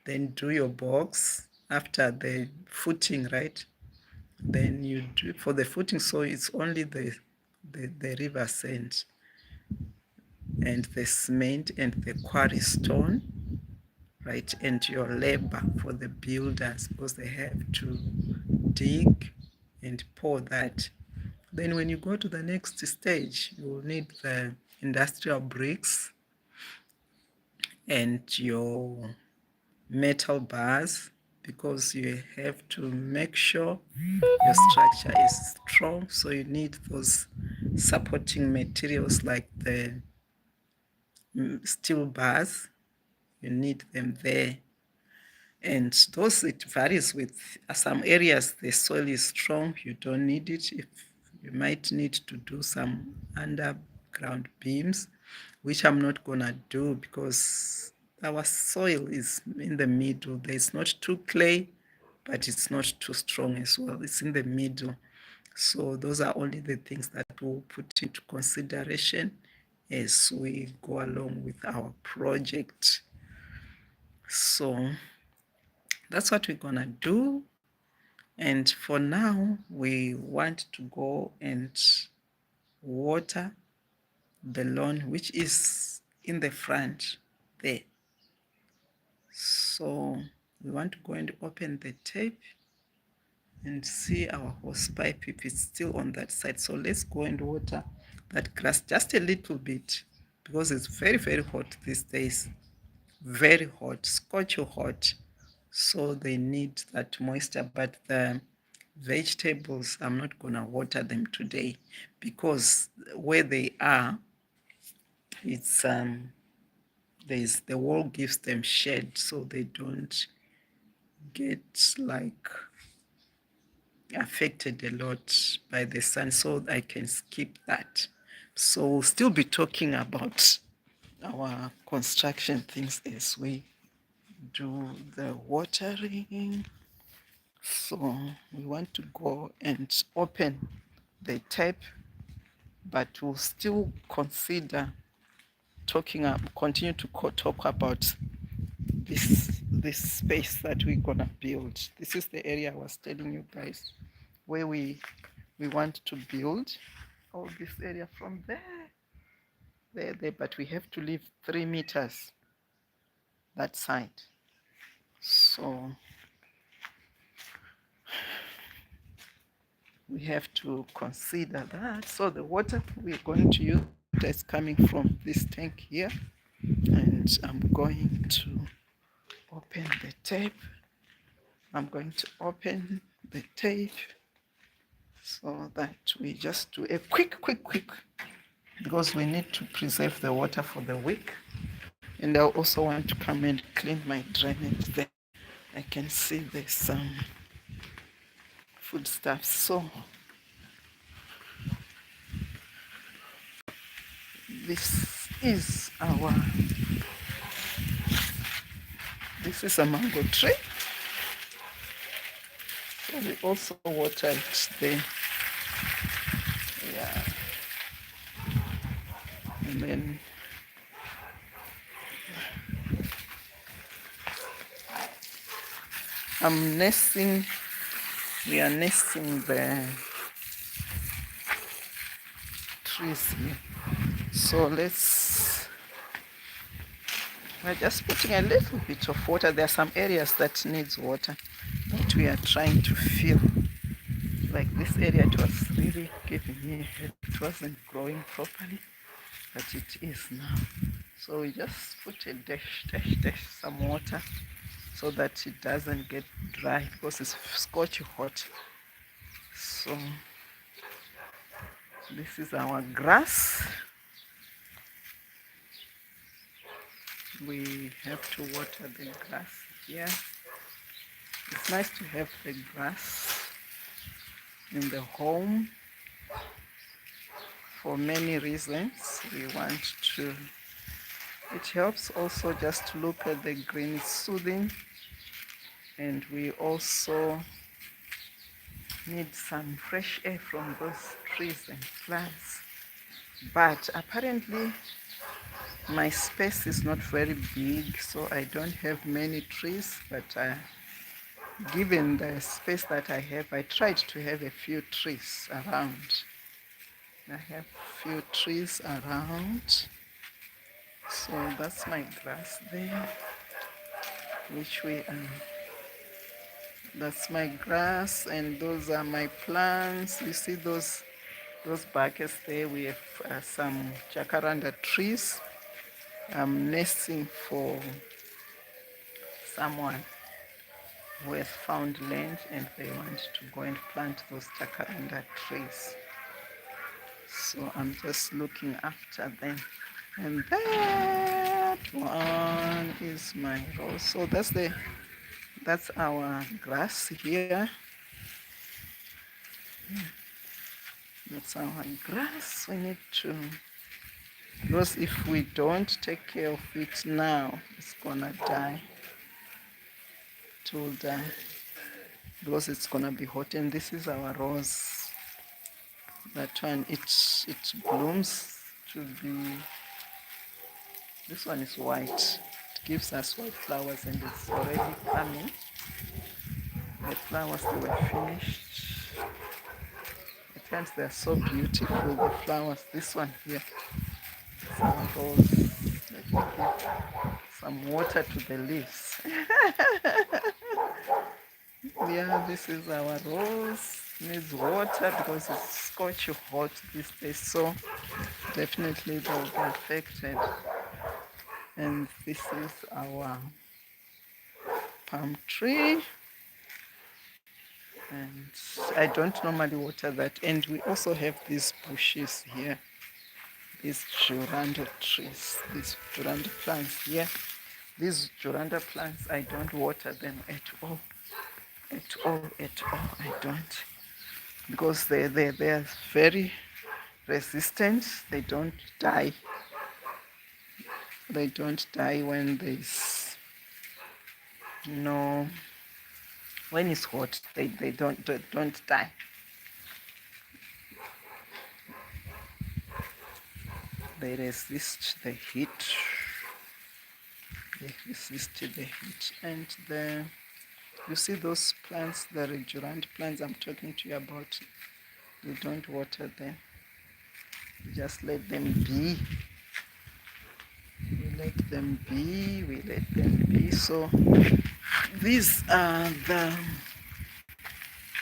then do your box after the footing, right? Then you do for the footing, so it's only the river sand and the cement and the quarry stone, right? And your labor for the builders, because they have to dig and pour that. Then when you go to the next stage, you will need the industrial bricks and your metal bars, because you have to make sure your structure is strong. So you need those supporting materials like the steel bars. You need them there. And those, it varies with some areas the soil is strong, you don't need it. If you might need to do some underground beams, which I'm not gonna do because our soil is in the middle. There's not too clay, but it's not too strong as well. It's in the middle. So those are only the things that we'll put into consideration as we go along with our project. So that's what we're gonna do. And for now, we want to go and water the lawn, which is in the front there. So we want to go and open the tape and see our hose pipe if it's still on that side. So let's go and water that grass just a little bit, because it's very, very hot these days. Very hot, scorching hot. So they need that moisture. But the vegetables, I'm not gonna water them today, because where they are, it's the wall gives them shade so they don't get like affected a lot by the sun, so I can skip that. So we'll still be talking about our construction things as we do the watering. So we want to go and open the tap, but we'll still consider continue to talk about this space that we're gonna build. This is the area I was telling you guys where we want to build all this area from there, but we have to leave 3 meters that side. So we have to consider that. So the water we're going to use is coming from this tank here, and I'm going to open the tap. I'm going to open the tape so that we just do a quick, because we need to preserve the water for the week. And I also want to come and clean my drainage there. I can see there's some foodstuffs. So this is a mango tree. So we also watered there. Yeah. And then we are nesting the trees here. So we're just putting a little bit of water. There are some areas that needs water that we are trying to fill. Like this area, it was really giving me head. It wasn't growing properly, but it is now. So we just put a dash, some water so that it doesn't get dry because it's scorching hot. So this is our grass. We have to water the grass here. It's nice to have the grass in the home for many reasons. It helps also just to look at the green, it's soothing, and we also need some fresh air from those trees and plants. But apparently my space is not very big, so I don't have many trees, but given the space that I have, I tried to have a few trees around. I have few trees around. So that's my grass there, that's my grass, and those are my plants. You see those buckets there, we have some jacaranda trees. I'm nesting for someone who has found land and they want to go and plant those jacaranda trees. So I'm just looking after them. And that one is my rose. So that's our grass here. That's our grass. We need to, because if we don't take care of it now, it's gonna die. It will die because it's gonna be hot. And this is our rose. That one, it blooms to be. This one is white. It gives us white flowers, and it's already coming. The flowers, they were finished. At times they are so beautiful, the flowers. This one here is our rose. Let me give some water to the leaves. Yeah, this is our rose. Needs water because it's scorching hot these days, so definitely they'll be affected. And this is our palm tree. And I don't normally water that. And we also have these bushes here. these geranda trees, these geranda plants here. These geranda plants, I don't water them at all. At all, at all, I don't. Because they're very resistant. They don't die. They don't die when there's no, when it's hot, they don't die. They resist the heat. They resist the heat. And you see those plants, the regurant plants I'm talking to you about, you don't water them. You just let them be. We let them be. We let them be. So these are the,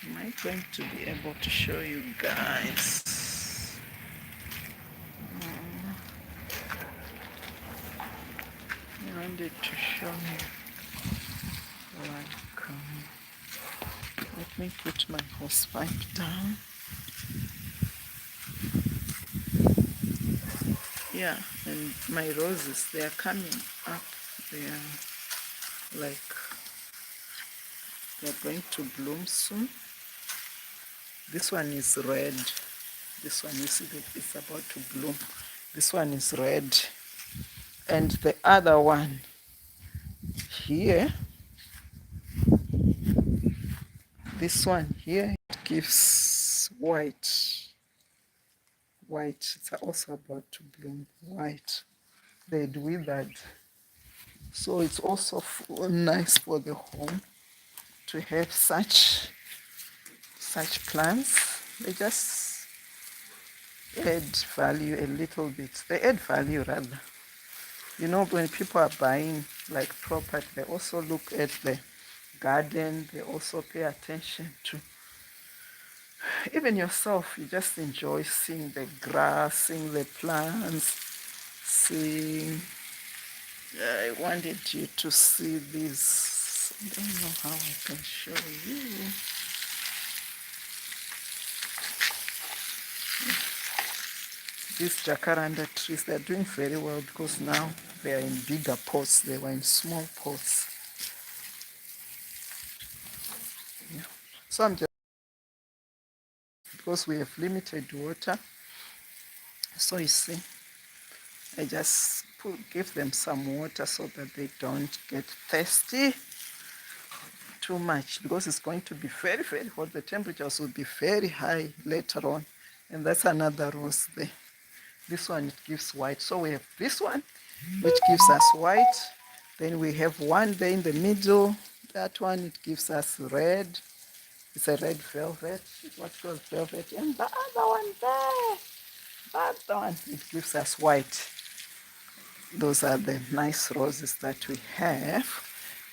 am I going to be able to show you guys? I wanted to show you like, let me put my hose pipe down. Yeah, and my roses, they are coming up. They are like, they're going to bloom soon. This one is red. This one, you see that it's about to bloom. This one is red. And the other one here, this one here, it gives white. White, it's also about to bloom white. They'd withered. So it's also nice for the home to have such plants. They just add value a little bit. They add value rather. You know, when people are buying like property, they also look at the garden. They also pay attention to, even yourself, you just enjoy seeing the grass, seeing the plants, seeing, I wanted you to see this. I don't know how I can show you. These jacaranda trees, they're doing very well because now they are in bigger pots. They were in small pots. Yeah. So I'm just, because we have limited water, so you see, I just give them some water so that they don't get thirsty too much, because it's going to be very, very hot. The temperatures will be very high later on. And that's another rose there. This one, it gives white. So we have this one, which gives us white. Then we have one there in the middle. That one, it gives us red. It's a red velvet. What goes velvet? And the other one there, that one, it gives us white. Those are the nice roses that we have.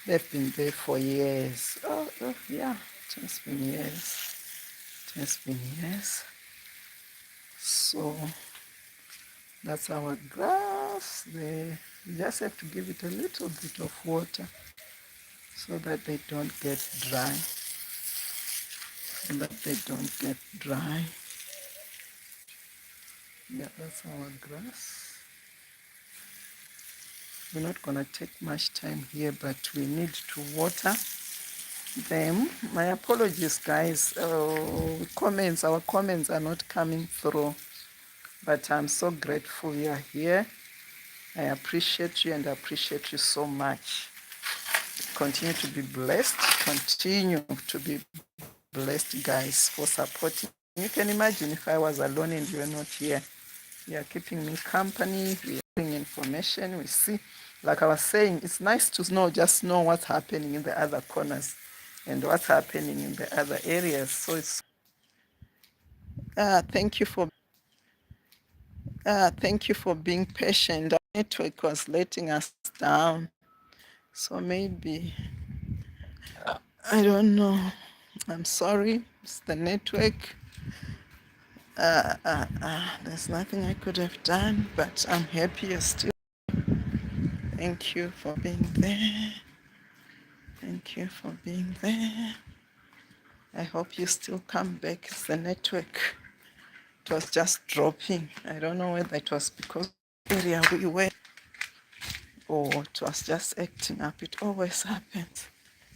They've been there for years. Oh yeah, it has been years. It has been years. So that's our grass. You just have to give it a little bit of water so that they don't get dry. So that they don't get dry. Yeah, that's our grass. We're not going to take much time here, but we need to water them. My apologies, guys. Our comments are not coming through, but I'm so grateful you are here. I appreciate you and I appreciate you so much. Continue to be blessed. Continue to be blessed, guys, for supporting. You can imagine if I was alone and you were not here. You are keeping me company. We are getting information. We see, like I was saying, it's nice to just know what's happening in the other corners and what's happening in the other areas. So it's thank you for being patient. The network was letting us down, so maybe I don't know. I'm sorry. It's the network. There's nothing I could have done, but I'm happy you're still. Thank you for being there. Thank you for being there. I hope you still come back. It's the network It was just dropping. I don't know whether it was because of the area we were or it was just acting up. It always happens.